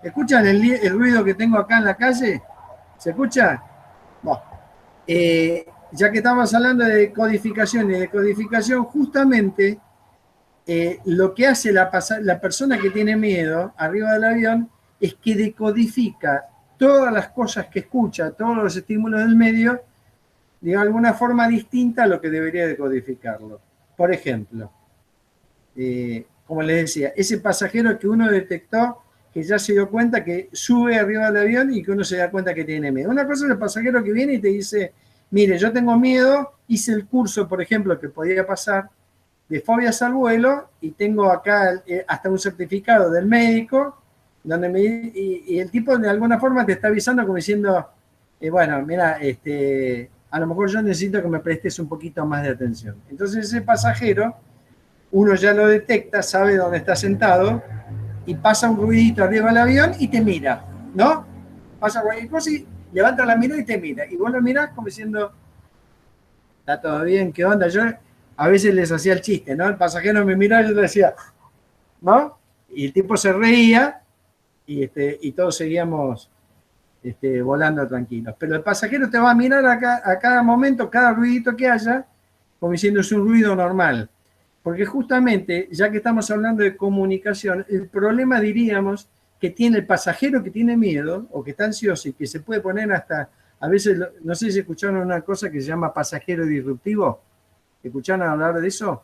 ¿Escuchan el ruido que tengo acá en la calle? ¿Se escucha? Bueno, ya que estamos hablando de codificación y de codificación, justamente lo que hace la persona que tiene miedo arriba del avión es que decodifica todas las cosas que escucha, todos los estímulos del medio, de alguna forma distinta a lo que debería decodificarlo. Por ejemplo, como les decía, ese pasajero que uno detectó que ya se dio cuenta que sube arriba del avión y que uno se da cuenta que tiene miedo. Una cosa es el pasajero que viene y te dice, mire, yo tengo miedo, hice el curso, por ejemplo, que podía pasar de fobias al vuelo y tengo acá hasta un certificado del médico donde y el tipo de alguna forma te está avisando como diciendo, bueno, mira, a lo mejor yo necesito que me prestes un poquito más de atención. Entonces ese pasajero, uno ya lo detecta, sabe dónde está sentado y pasa un ruidito arriba del avión y te mira, ¿no? Pasa cualquier cosa y levanta la mirada y te mira. Y vos lo mirás como diciendo, está todo bien, ¿qué onda? Yo a veces les hacía el chiste, ¿no? El pasajero me miraba y yo le decía, ¿no? Y el tipo se reía y todos seguíamos volando tranquilos. Pero el pasajero te va a mirar a cada momento, cada ruidito que haya, como diciendo es un ruido normal. Porque justamente, ya que estamos hablando de comunicación, el problema diríamos que tiene el pasajero que tiene miedo o que está ansioso y que se puede poner hasta, a veces, no sé si escucharon una cosa que se llama pasajero disruptivo. ¿Escucharon hablar de eso?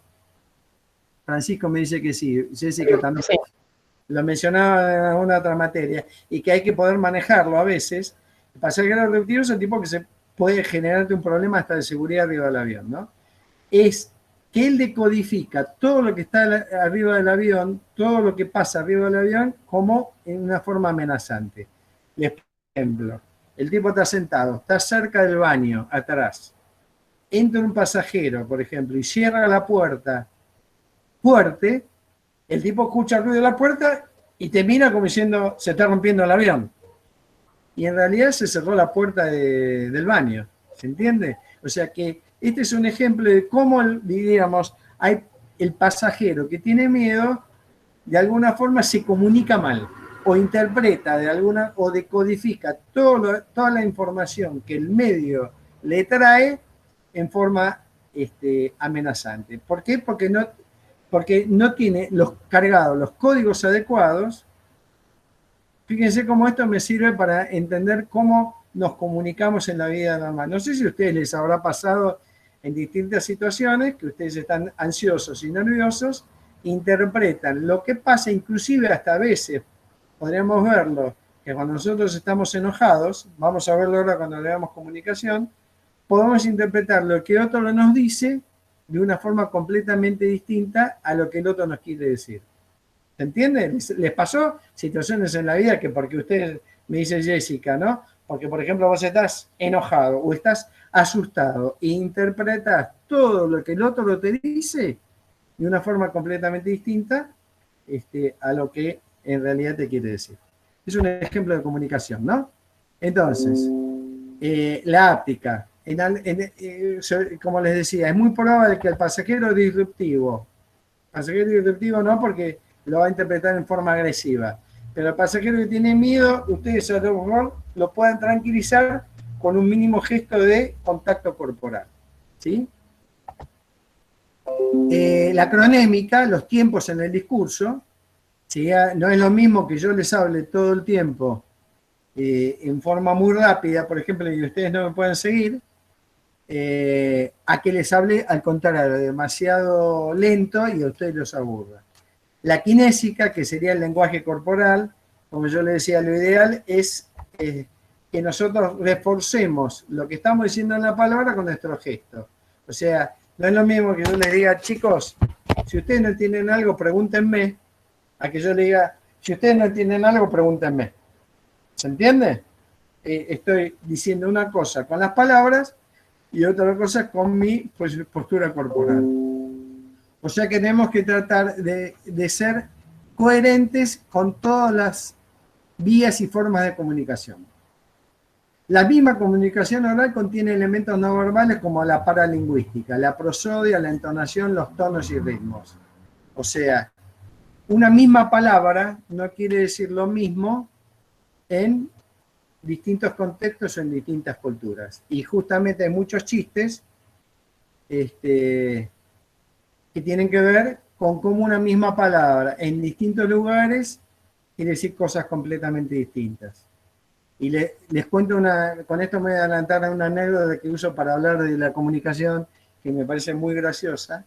Francisco me dice que sí, Jessica también. Sí. Lo mencionaba en alguna otra materia, y que hay que poder manejarlo a veces. El pasajero disruptivo es el tipo que se puede generarte un problema hasta de seguridad arriba del avión, ¿no? Es que él decodifica todo lo que está arriba del avión, todo lo que pasa arriba del avión, como en una forma amenazante. Les pongo un ejemplo. El tipo está sentado, está cerca del baño, atrás. Entra un pasajero, por ejemplo, y cierra la puerta fuerte, el tipo escucha el ruido de la puerta y te mira como diciendo, se está rompiendo el avión. Y en realidad se cerró la puerta del baño. ¿Se entiende? O sea que este es un ejemplo de cómo, diríamos, hay el pasajero que tiene miedo, de alguna forma se comunica mal, o interpreta de alguna, o decodifica toda la información que el medio le trae en forma amenazante. ¿Por qué? Porque no tiene los cargados, los códigos adecuados. Fíjense cómo esto me sirve para entender cómo nos comunicamos en la vida normal. No sé si a ustedes les habrá pasado en distintas situaciones que ustedes están ansiosos y nerviosos, interpretan lo que pasa, inclusive hasta a veces podríamos verlo, que cuando nosotros estamos enojados, vamos a verlo ahora cuando le damos comunicación, podemos interpretar lo que otro nos dice de una forma completamente distinta a lo que el otro nos quiere decir. ¿Se entiende? ¿Les pasó situaciones en la vida que porque usted me dice Jessica, ¿no? Porque, por ejemplo, vos estás enojado o estás asustado e interpretas todo lo que el otro te dice de una forma completamente distinta a lo que en realidad te quiere decir. Es un ejemplo de comunicación, ¿no? Entonces, la áptica. Como les decía, es muy probable que el pasajero disruptivo no porque lo va a interpretar en forma agresiva, pero el pasajero que tiene miedo, ustedes a lo mejor lo puedan tranquilizar con un mínimo gesto de contacto corporal, ¿sí? La cronémica, los tiempos en el discurso, ¿sí? No es lo mismo que yo les hable todo el tiempo en forma muy rápida, por ejemplo, y ustedes no me pueden seguir, a que les hable al contrario, demasiado lento y a ustedes los aburra. La kinésica, que sería el lenguaje corporal, como yo le decía, lo ideal es que nosotros reforcemos lo que estamos diciendo en la palabra con nuestro gesto. O sea, no es lo mismo que yo les diga, chicos, si ustedes no entienden algo, pregúntenme, a que yo le diga, si ustedes no entienden algo, pregúntenme. ¿Se entiende? Estoy diciendo una cosa con las palabras y otra cosa con mi postura corporal. O sea que tenemos que tratar de ser coherentes con todas las vías y formas de comunicación. La misma comunicación oral contiene elementos no verbales como la paralingüística, la prosodia, la entonación, los tonos y ritmos. O sea, una misma palabra no quiere decir lo mismo en distintos contextos o en distintas culturas. Y justamente hay muchos chistes que tienen que ver con cómo una misma palabra en distintos lugares quiere decir cosas completamente distintas. Y les cuento con esto me voy a adelantar a una anécdota que uso para hablar de la comunicación, que me parece muy graciosa,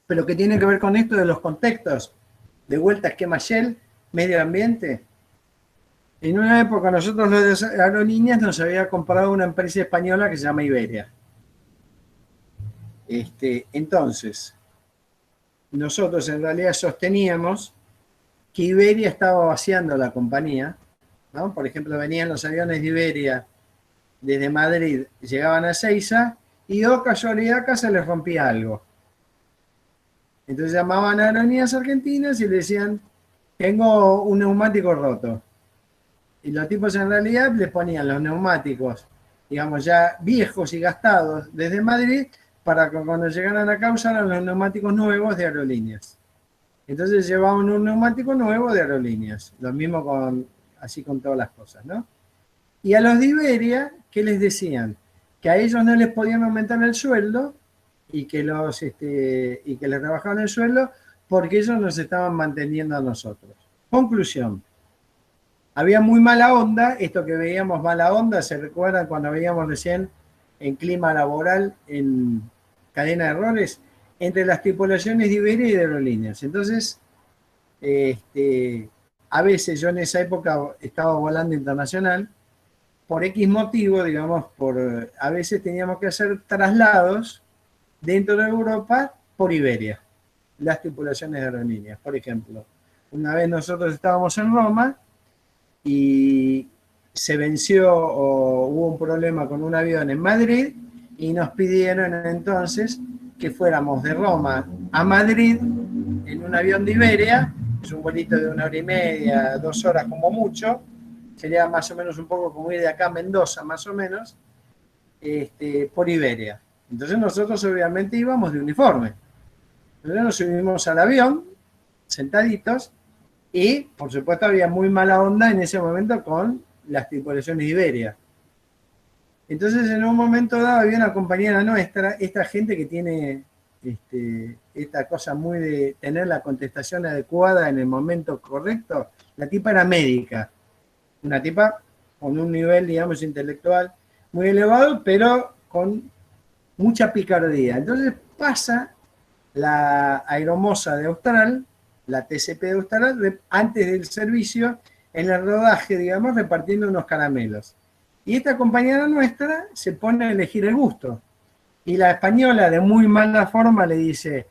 pero que tiene que ver con esto de los contextos. De vuelta, esquema Shell, medio ambiente. En una época nosotros los de aerolíneas nos había comprado una empresa española que se llama Iberia. Entonces, nosotros en realidad sosteníamos que Iberia estaba vaciando la compañía, ¿no? Por ejemplo, venían los aviones de Iberia desde Madrid, llegaban a Seiza y oh casualidad acá se les rompía algo. Entonces llamaban a Aerolíneas Argentinas y le decían, tengo un neumático roto. Y los tipos en realidad les ponían los neumáticos, digamos, ya viejos y gastados desde Madrid, para que cuando llegaran acá usaran los neumáticos nuevos de Aerolíneas. Entonces llevaban un neumático nuevo de Aerolíneas. Lo mismo con así con todas las cosas, ¿no? Y a los de Iberia, ¿qué les decían? Que a ellos no les podían aumentar el sueldo y que les rebajaban el sueldo porque ellos nos estaban manteniendo a nosotros. Conclusión. Había muy mala onda, esto que veíamos mala onda, ¿se recuerdan cuando veíamos recién en clima laboral, en cadena de errores, entre las tripulaciones de Iberia y de aerolíneas? Entonces, a veces yo en esa época estaba volando internacional, por X motivo, digamos, a veces teníamos que hacer traslados dentro de Europa por Iberia, las tripulaciones de aerolíneas. Por ejemplo, una vez nosotros estábamos en Roma y se venció o hubo un problema con un avión en Madrid y nos pidieron entonces que fuéramos de Roma a Madrid en un avión de Iberia, es un vuelito de 1 hora y media, 2 horas como mucho, sería más o menos un poco como ir de acá a Mendoza, más o menos, por Iberia. Entonces nosotros obviamente íbamos de uniforme. Entonces nos subimos al avión, sentaditos, y por supuesto había muy mala onda en ese momento con las tripulaciones de Iberia. Entonces en un momento dado había una compañera nuestra, esta gente que tiene esta cosa muy de tener la contestación adecuada en el momento correcto, la tipa era médica, una tipa con un nivel, digamos, intelectual muy elevado, pero con mucha picardía. Entonces pasa la aeromoza de Austral, la TCP de Austral, antes del servicio, en el rodaje, digamos, repartiendo unos caramelos. Y esta compañera nuestra se pone a elegir el gusto. Y la española, de muy mala forma, le dice,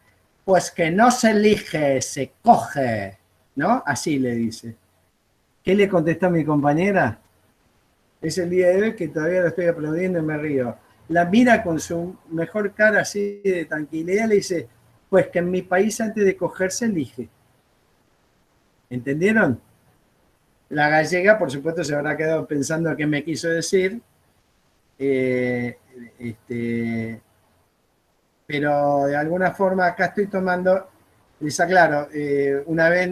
pues que no se elige, se coge, ¿no? Así le dice. ¿Qué le contestó a mi compañera? Es el día de hoy que todavía lo estoy aplaudiendo y me río. La mira con su mejor cara así de tranquilidad, le dice, pues que en mi país antes de coger se elige. ¿Entendieron? La gallega, por supuesto, se habrá quedado pensando qué me quiso decir. Pero de alguna forma acá estoy tomando, les aclaro, una vez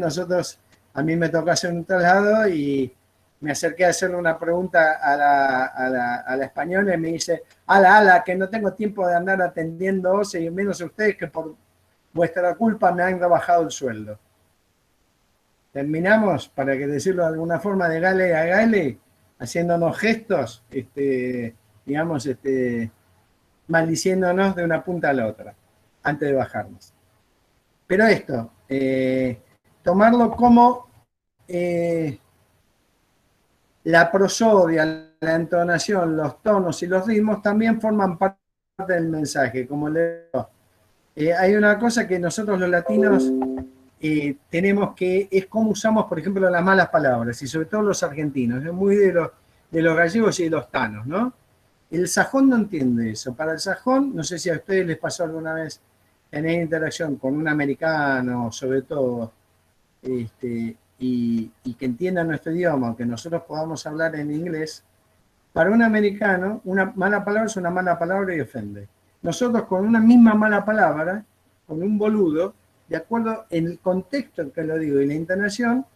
a mí me tocó hacer un traslado y me acerqué a hacerle una pregunta a la española y me dice, ala, que no tengo tiempo de andar atendiéndose y menos a ustedes que por vuestra culpa me han rebajado el sueldo. Terminamos, para que decirlo de alguna forma, de gale a gale, haciéndonos gestos, digamos, maldiciéndonos de una punta a la otra, antes de bajarnos. Pero esto, tomarlo como la prosodia, la entonación, los tonos y los ritmos también forman parte del mensaje, como le digo. Hay una cosa que nosotros los latinos tenemos que, es cómo usamos, por ejemplo, las malas palabras, y sobre todo los argentinos, es muy de los gallegos y de los tanos, ¿no? El sajón no entiende eso. Para el sajón, no sé si a ustedes les pasó alguna vez tener interacción con un americano, sobre todo, y que entienda nuestro idioma, aunque nosotros podamos hablar en inglés. Para un americano, una mala palabra es una mala palabra y ofende. Nosotros con una misma mala palabra, con un boludo, de acuerdo en el contexto en que lo digo y la entonación,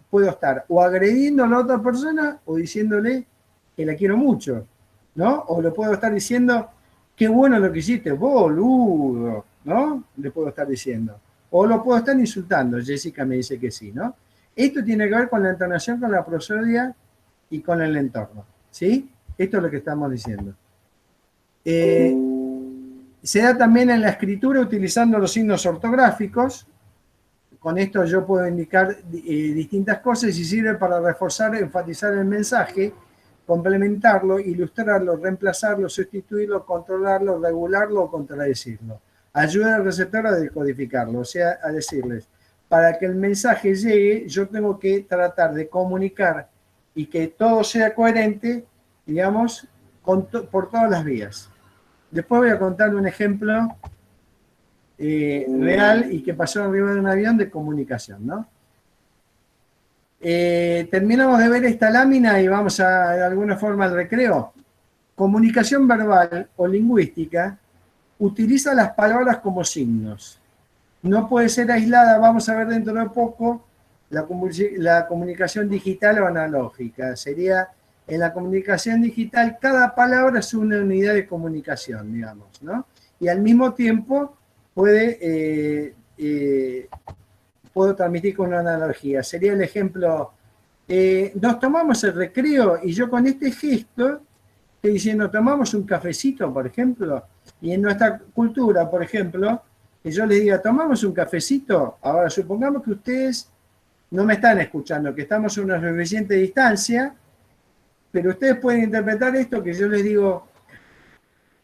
puedo estar o agrediendo a la otra persona o diciéndole que la quiero mucho, ¿no? O le puedo estar diciendo, qué bueno lo que hiciste, boludo, ¿no? Le puedo estar diciendo. O lo puedo estar insultando, Jessica me dice que sí, ¿no? Esto tiene que ver con la entonación, con la prosodia y con el entorno, ¿sí? Esto es lo que estamos diciendo. Se da también en la escritura utilizando los signos ortográficos. Con esto yo puedo indicar distintas cosas y sirve para reforzar, enfatizar el mensaje, complementarlo, ilustrarlo, reemplazarlo, sustituirlo, controlarlo, regularlo o contradecirlo. Ayuda al receptor a decodificarlo, o sea, a decirles, para que el mensaje llegue, yo tengo que tratar de comunicar y que todo sea coherente, digamos, por todas las vías. Después voy a contar un ejemplo real y que pasó arriba de un avión de comunicación, ¿no? Terminamos de ver esta lámina y vamos de alguna forma al recreo. Comunicación verbal o lingüística utiliza las palabras como signos. No puede ser aislada, vamos a ver dentro de poco la comunicación digital o analógica. Sería, en la comunicación digital, cada palabra es una unidad de comunicación, digamos, ¿no? Y al mismo tiempo puedo transmitir con una analogía. Sería el ejemplo, nos tomamos el recreo y yo con este gesto estoy diciendo, tomamos un cafecito, por ejemplo, y en nuestra cultura, por ejemplo, que yo les diga, tomamos un cafecito, ahora supongamos que ustedes no me están escuchando, que estamos a una suficiente distancia, pero ustedes pueden interpretar esto que yo les digo,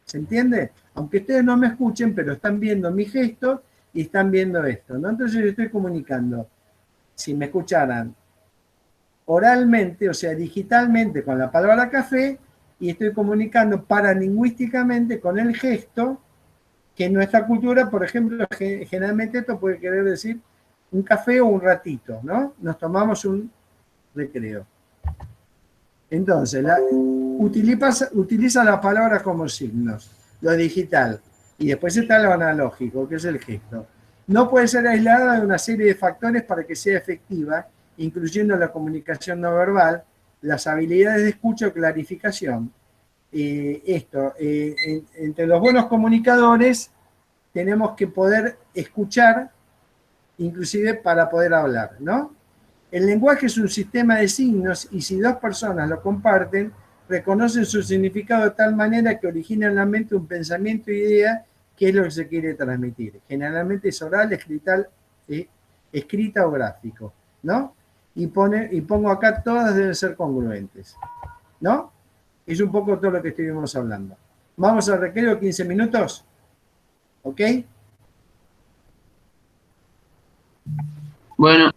¿se entiende? Aunque ustedes no me escuchen, pero están viendo mi gesto y están viendo esto, ¿no? Entonces yo estoy comunicando. Si me escucharan oralmente, o sea, digitalmente con la palabra café, y estoy comunicando paralingüísticamente con el gesto, que en nuestra cultura, por ejemplo, generalmente esto puede querer decir un café o un ratito, ¿no? Nos tomamos un recreo. Entonces, utiliza las palabras como signos, lo digital, y después está lo analógico, que es el gesto. No puede ser aislada de una serie de factores para que sea efectiva, incluyendo la comunicación no verbal, las habilidades de escucha o clarificación. Entre los buenos comunicadores tenemos que poder escuchar, inclusive para poder hablar, ¿no? El lenguaje es un sistema de signos y si dos personas lo comparten, reconocen su significado de tal manera que origina en la mente un pensamiento y idea que es lo que se quiere transmitir. Generalmente es oral, escrita o gráfico, ¿no? Y pongo acá, todas deben ser congruentes, ¿no? Es un poco todo lo que estuvimos hablando. Vamos al recreo, 15 minutos, ¿ok? Bueno,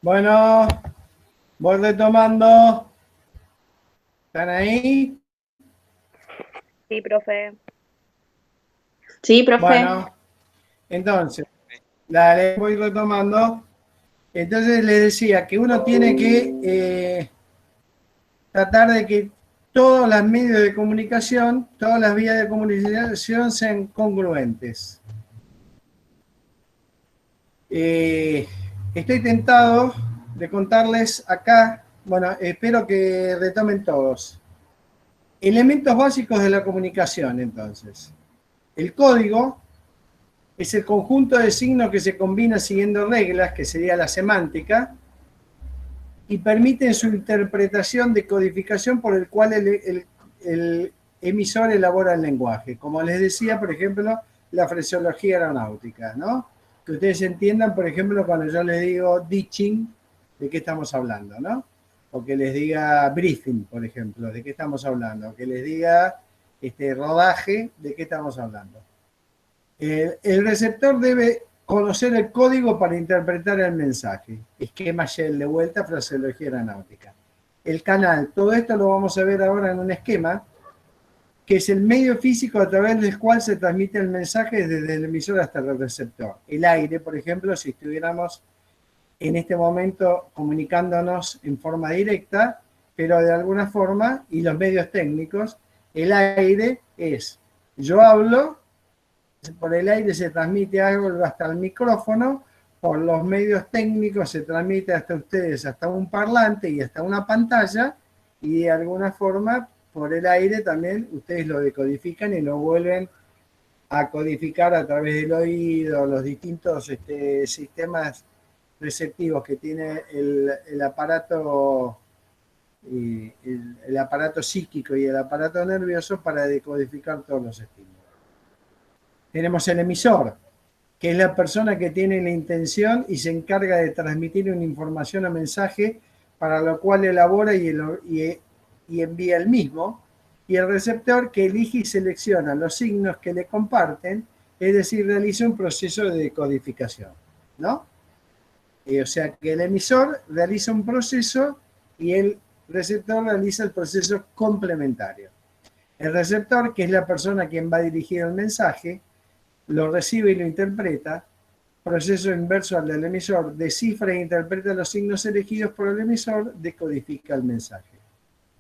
Bueno, voy retomando. ¿Están ahí? Sí, profe. Sí, profe. Bueno, entonces, dale, voy retomando. Entonces les decía que uno tiene que tratar de que todos los medios de comunicación, todas las vías de comunicación sean congruentes. Estoy tentado de contarles acá, bueno, espero que retomen todos. Elementos básicos de la comunicación, entonces. El código es el conjunto de signos que se combina siguiendo reglas, que sería la semántica, y permiten su interpretación de codificación por el cual el emisor elabora el lenguaje. Como les decía, por ejemplo, la fraseología aeronáutica, ¿no? Que ustedes entiendan, por ejemplo, cuando yo les digo ditching, ¿de qué estamos hablando, no? O que les diga briefing, por ejemplo, ¿de qué estamos hablando? O que les diga rodaje, ¿de qué estamos hablando? El receptor debe conocer el código para interpretar el mensaje. Esquema Shell, de vuelta, fraseología aeronáutica. El canal, todo esto lo vamos a ver ahora en un esquema, que es el medio físico a través del cual se transmite el mensaje desde el emisor hasta el receptor. El aire, por ejemplo, si estuviéramos en este momento comunicándonos en forma directa, pero de alguna forma, y los medios técnicos, el aire es, yo hablo, por el aire se transmite algo hasta el micrófono, por los medios técnicos se transmite hasta ustedes, hasta un parlante y hasta una pantalla, y de alguna forma, por el aire también, ustedes lo decodifican y lo vuelven a codificar a través del oído, los distintos sistemas receptivos que tiene el aparato, el aparato psíquico y el aparato nervioso para decodificar todos los estímulos. Tenemos el emisor, que es la persona que tiene la intención y se encarga de transmitir una información o mensaje para lo cual elabora y envía el mismo, y el receptor que elige y selecciona los signos que le comparten, es decir, realiza un proceso de decodificación, ¿no? O sea que el emisor realiza un proceso y el receptor realiza el proceso complementario. El receptor, que es la persona quien va a dirigir el mensaje, lo recibe y lo interpreta, proceso inverso al del emisor, descifra e interpreta los signos elegidos por el emisor, decodifica el mensaje.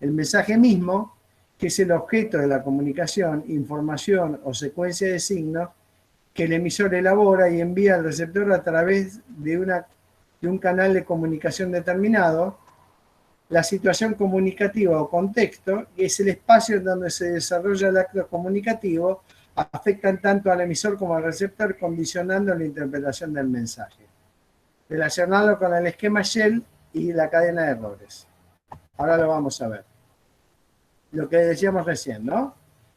El mensaje mismo, que es el objeto de la comunicación, información o secuencia de signos, que el emisor elabora y envía al receptor a través de un canal de comunicación determinado. La situación comunicativa o contexto es el espacio en donde se desarrolla el acto comunicativo, afectan tanto al emisor como al receptor, condicionando la interpretación del mensaje. Relacionado con el esquema Shell y la cadena de errores. Ahora lo vamos a ver. Lo que decíamos recién, ¿no?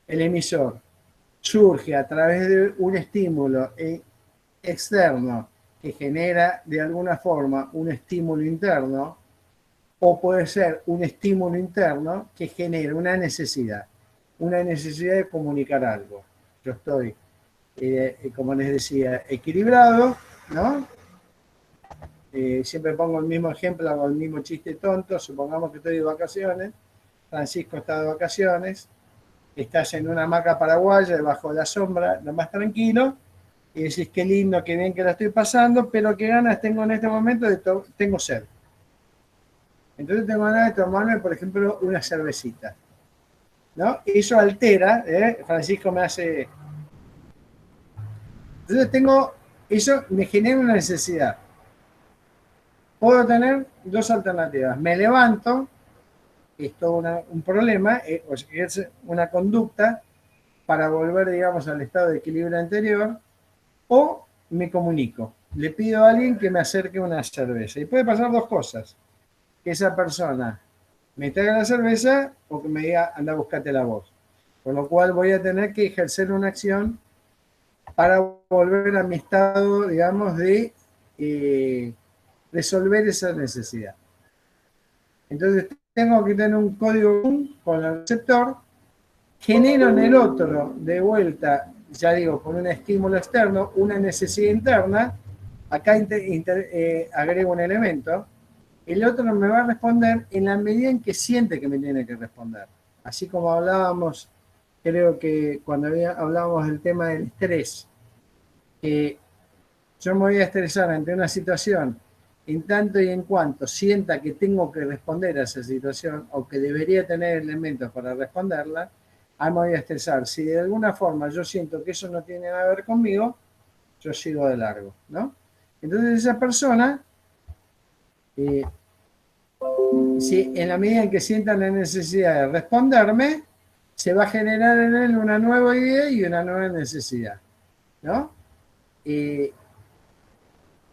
El emisor surge a través de un estímulo externo que genera de alguna forma un estímulo interno, o puede ser un estímulo interno que genera una necesidad de comunicar algo. Yo estoy, como les decía, equilibrado, ¿no? Siempre pongo el mismo ejemplo, hago el mismo chiste tonto. Supongamos que estoy de vacaciones, Francisco está de vacaciones, estás en una hamaca paraguaya debajo de la sombra, lo más tranquilo, y decís qué lindo, qué bien que la estoy pasando, pero qué ganas tengo en este momento tengo sed. Entonces tengo ganas de tomarme, por ejemplo, una cervecita, ¿no? Eso altera, Francisco me hace... Entonces eso me genera una necesidad. Puedo tener dos alternativas. Me levanto, es todo un problema, o sea, es una conducta para volver, digamos, al estado de equilibrio anterior, o me comunico. Le pido a alguien que me acerque una cerveza. Y puede pasar dos cosas. Que esa persona me traiga la cerveza o que me diga, anda, búscate la voz. Por lo cual voy a tener que ejercer una acción para volver a mi estado, digamos, de resolver esa necesidad. Entonces tengo que tener un código con el receptor, genero en el otro de vuelta, ya digo, con un estímulo externo, una necesidad interna. Acá agrego un elemento, el otro me va a responder en la medida en que siente que me tiene que responder. Así como hablábamos, creo que cuando hablábamos del tema del estrés, que yo me voy a estresar ante una situación en tanto y en cuanto sienta que tengo que responder a esa situación o que debería tener elementos para responderla, ahí me voy a estresar. Si de alguna forma yo siento que eso no tiene nada que ver conmigo, yo sigo de largo, ¿no? Entonces esa persona, si en la medida en que sienta la necesidad de responderme, se va a generar en él una nueva idea y una nueva necesidad, ¿no?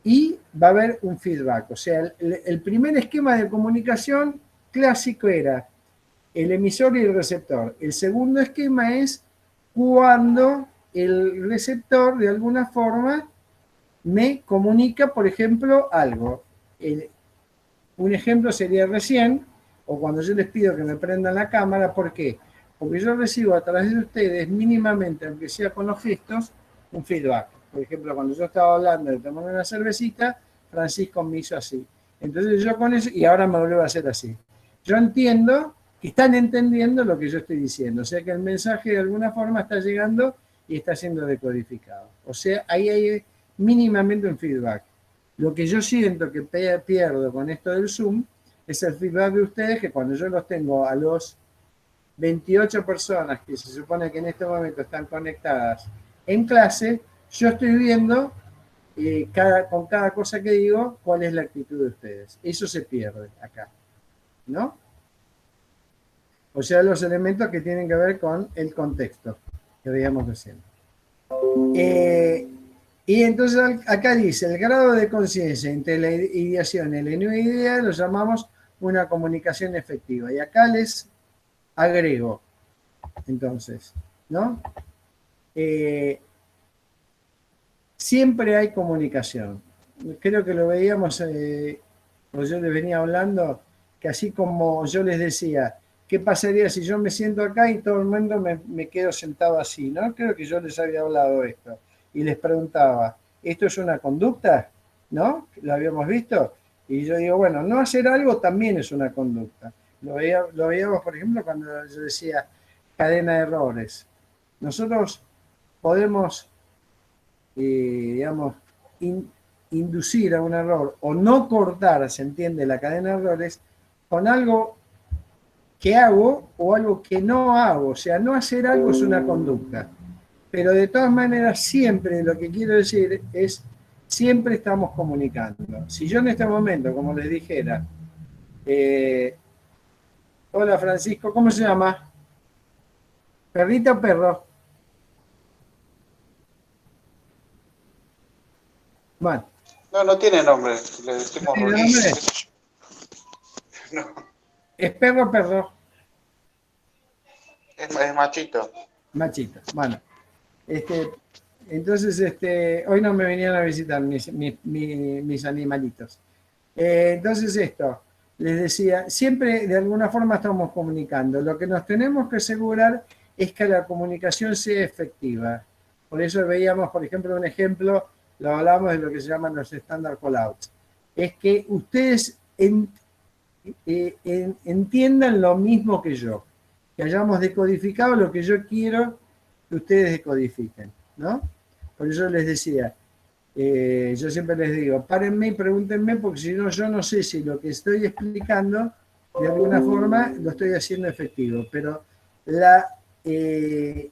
Y va a haber un feedback. O sea, el primer esquema de comunicación clásico era el emisor y el receptor. El segundo esquema es cuando el receptor de alguna forma me comunica, por ejemplo, algo. Un ejemplo sería recién, o cuando yo les pido que me prendan la cámara. ¿Por qué? Porque yo recibo a través de ustedes mínimamente, aunque sea con los gestos, un feedback. Por ejemplo, cuando yo estaba hablando de tomar una cervecita, Francisco me hizo así. Entonces yo con eso, y ahora me vuelvo a hacer así. Yo entiendo que están entendiendo lo que yo estoy diciendo. O sea que el mensaje de alguna forma está llegando y está siendo decodificado. O sea, ahí hay mínimamente un feedback. Lo que yo siento que pierdo con esto del Zoom es el feedback de ustedes, que cuando yo los tengo a los 28 personas que se supone que en este momento están conectadas en clase, yo estoy viendo con cada cosa que digo cuál es la actitud de ustedes. Eso se pierde acá, ¿no? O sea, los elementos que tienen que ver con el contexto que veíamos recién. Y entonces acá dice, el grado de conciencia entre la ideación y la no idea lo llamamos una comunicación efectiva. Y acá les agrego, entonces, ¿no? Siempre hay comunicación. Creo que lo veíamos, o yo les venía hablando, que así como yo les decía, ¿qué pasaría si yo me siento acá y todo el mundo me quedo sentado así? ¿No? Creo que yo les había hablado esto. Y les preguntaba, ¿esto es una conducta? ¿No? ¿Lo habíamos visto? Y yo digo, bueno, no hacer algo también es una conducta. Lo veíamos, por ejemplo, cuando yo decía cadena de errores. Nosotros podemos, digamos, inducir a un error o no cortar, se entiende, la cadena de errores con algo que hago o algo que no hago. O sea, no hacer algo es una conducta. Pero de todas maneras, siempre lo que quiero decir es, siempre estamos comunicando. Si yo en este momento, como les dijera, hola Francisco, ¿cómo se llama? ¿Perrita o perro? Bueno. No, no tiene nombre. Le decimos ¿Tiene nombre? No. ¿Es perro o perro? Es machito. Machito. Bueno. Entonces, hoy no me venían a visitar mis animalitos. Entonces esto, les decía, siempre de alguna forma estamos comunicando. Lo que nos tenemos que asegurar es que la comunicación sea efectiva. Por eso veíamos, por ejemplo, un ejemplo, lo hablamos de lo que se llaman los standard callouts. Es que ustedes entiendan lo mismo que yo, que hayamos decodificado lo que yo quiero que ustedes decodifiquen, ¿no? Por eso les decía, yo siempre les digo, párenme y pregúntenme, porque si no, yo no sé si lo que estoy explicando, de alguna forma, lo estoy haciendo efectivo, pero la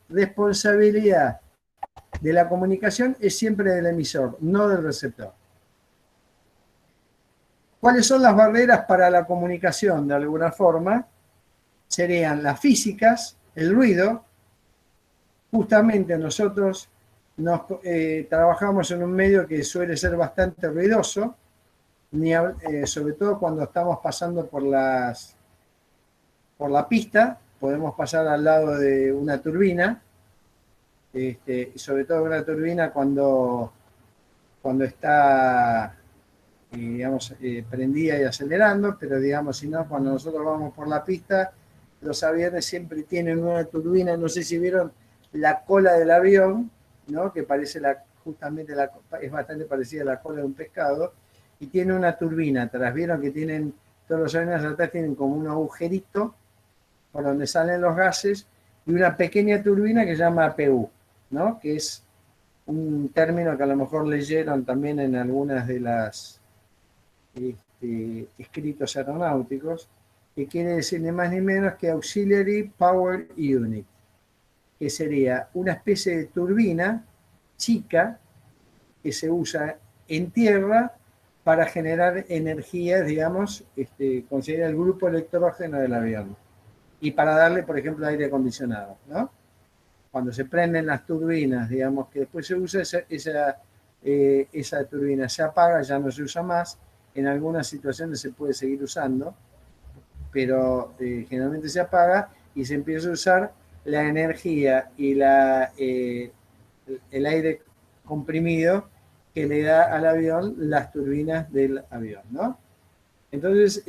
responsabilidad de la comunicación es siempre del emisor, no del receptor. ¿Cuáles son las barreras para la comunicación? De alguna forma, serían las físicas, el ruido. Justamente nosotros trabajamos en un medio que suele ser bastante ruidoso, sobre todo cuando estamos pasando por la pista, podemos pasar al lado de una turbina, sobre todo una turbina cuando está, digamos, prendida y acelerando, pero digamos, si no, cuando nosotros vamos por la pista, los aviones siempre tienen una turbina, no sé si vieron la cola del avión, ¿no? Que parece justamente es bastante parecida a la cola de un pescado, y tiene una turbina atrás. Vieron que tienen, todos los aviones atrás tienen como un agujerito por donde salen los gases y una pequeña turbina que se llama APU, ¿no? Que es un término que a lo mejor leyeron también en algunas de las escritos aeronáuticos, que quiere decir ni más ni menos que Auxiliary Power Unit, que sería una especie de turbina chica que se usa en tierra para generar energía, digamos, considera el grupo electrógeno del avión y para darle, por ejemplo, aire acondicionado, ¿no? Cuando se prenden las turbinas, digamos, que después se usa esa turbina, se apaga, ya no se usa más, en algunas situaciones se puede seguir usando, pero generalmente se apaga y se empieza a usar la energía y el aire comprimido que le da al avión las turbinas del avión, ¿no? Entonces,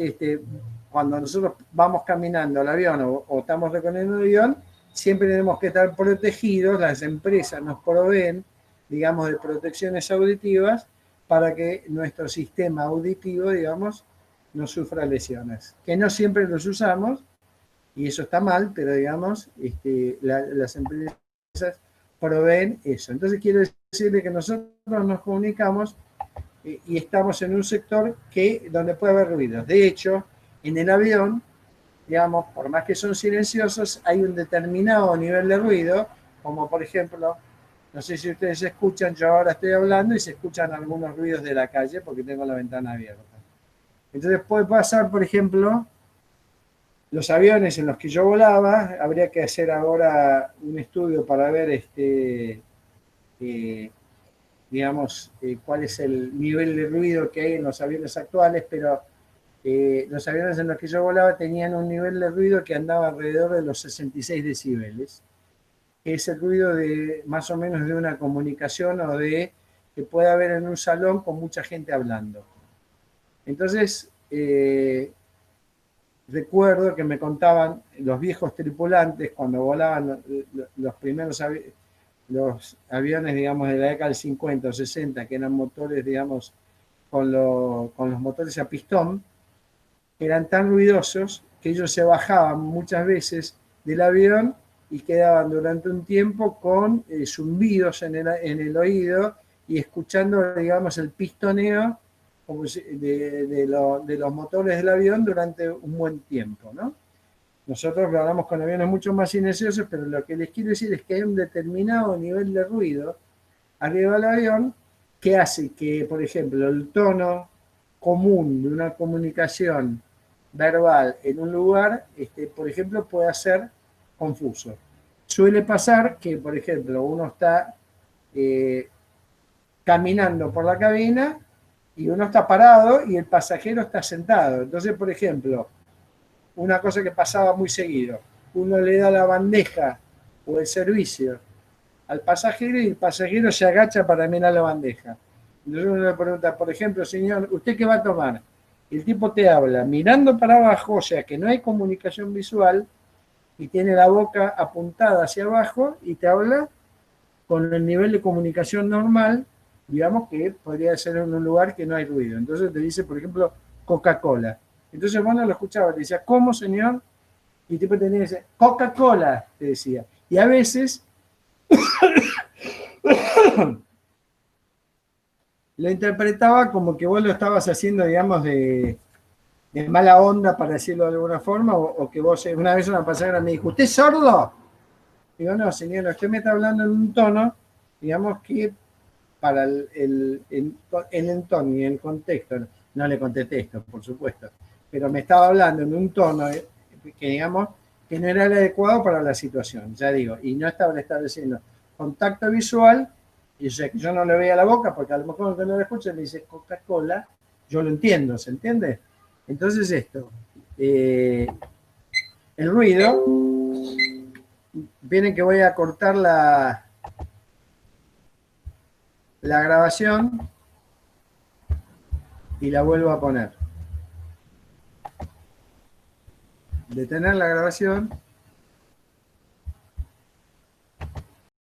cuando nosotros vamos caminando al avión o estamos recorriendo el avión, siempre tenemos que estar protegidos, las empresas nos proveen, digamos, de protecciones auditivas para que nuestro sistema auditivo, digamos, no sufra lesiones, que no siempre los usamos, y eso está mal, pero digamos, las empresas proveen eso. Entonces quiero decirle que nosotros nos comunicamos y estamos en un sector donde puede haber ruidos. De hecho, en el avión, digamos, por más que son silenciosos, hay un determinado nivel de ruido, como por ejemplo, no sé si ustedes escuchan, yo ahora estoy hablando y se escuchan algunos ruidos de la calle porque tengo la ventana abierta. Entonces puede pasar, por ejemplo, los aviones en los que yo volaba, habría que hacer ahora un estudio para ver, digamos, cuál es el nivel de ruido que hay en los aviones actuales, pero los aviones en los que yo volaba tenían un nivel de ruido que andaba alrededor de los 66 decibeles, que es el ruido de más o menos de una comunicación o que puede haber en un salón con mucha gente hablando. Entonces, recuerdo que me contaban los viejos tripulantes cuando volaban los primeros los aviones, digamos, de la década del 50 o 60, que eran motores, digamos, con los motores a pistón, eran tan ruidosos que ellos se bajaban muchas veces del avión y quedaban durante un tiempo con zumbidos en el oído y escuchando, digamos, el pistoneo de los motores del avión durante un buen tiempo, ¿no? Nosotros lo hablamos con aviones mucho más silenciosos, pero lo que les quiero decir es que hay un determinado nivel de ruido arriba del avión que hace que, por ejemplo, el tono común de una comunicación verbal en un lugar, por ejemplo, pueda ser confuso. Suele pasar que, por ejemplo, uno está caminando por la cabina y uno está parado y el pasajero está sentado. Entonces, por ejemplo, una cosa que pasaba muy seguido, uno le da la bandeja o el servicio al pasajero y el pasajero se agacha para mirar la bandeja. Entonces uno le pregunta, por ejemplo, señor, ¿usted qué va a tomar? El tipo te habla mirando para abajo, o sea que no hay comunicación visual, y tiene la boca apuntada hacia abajo y te habla con el nivel de comunicación normal, digamos que podría ser en un lugar que no hay ruido. Entonces te dice, por ejemplo, Coca-Cola. Entonces bueno, lo escuchaba, te decía, ¿cómo, señor? Y el tipo tenía que decir, Coca-Cola, te decía. Y a veces lo interpretaba como que vos lo estabas haciendo, digamos, de mala onda, para decirlo de alguna forma, o que vos, una vez una pasajera me dijo, ¿usted es sordo? Digo, no, señor, usted me está hablando en un tono, digamos que para el entorno y el contexto, no le contesté esto, por supuesto, pero me estaba hablando en un tono que, digamos, que no era el adecuado para la situación, ya digo, y no estaba estableciendo contacto visual, y o sea, que yo no le veía la boca, porque a lo mejor cuando no lo escucha me dice Coca-Cola, yo lo entiendo, ¿se entiende? Entonces esto, el ruido, viene que voy a cortar la grabación y la vuelvo a poner. Detener la grabación.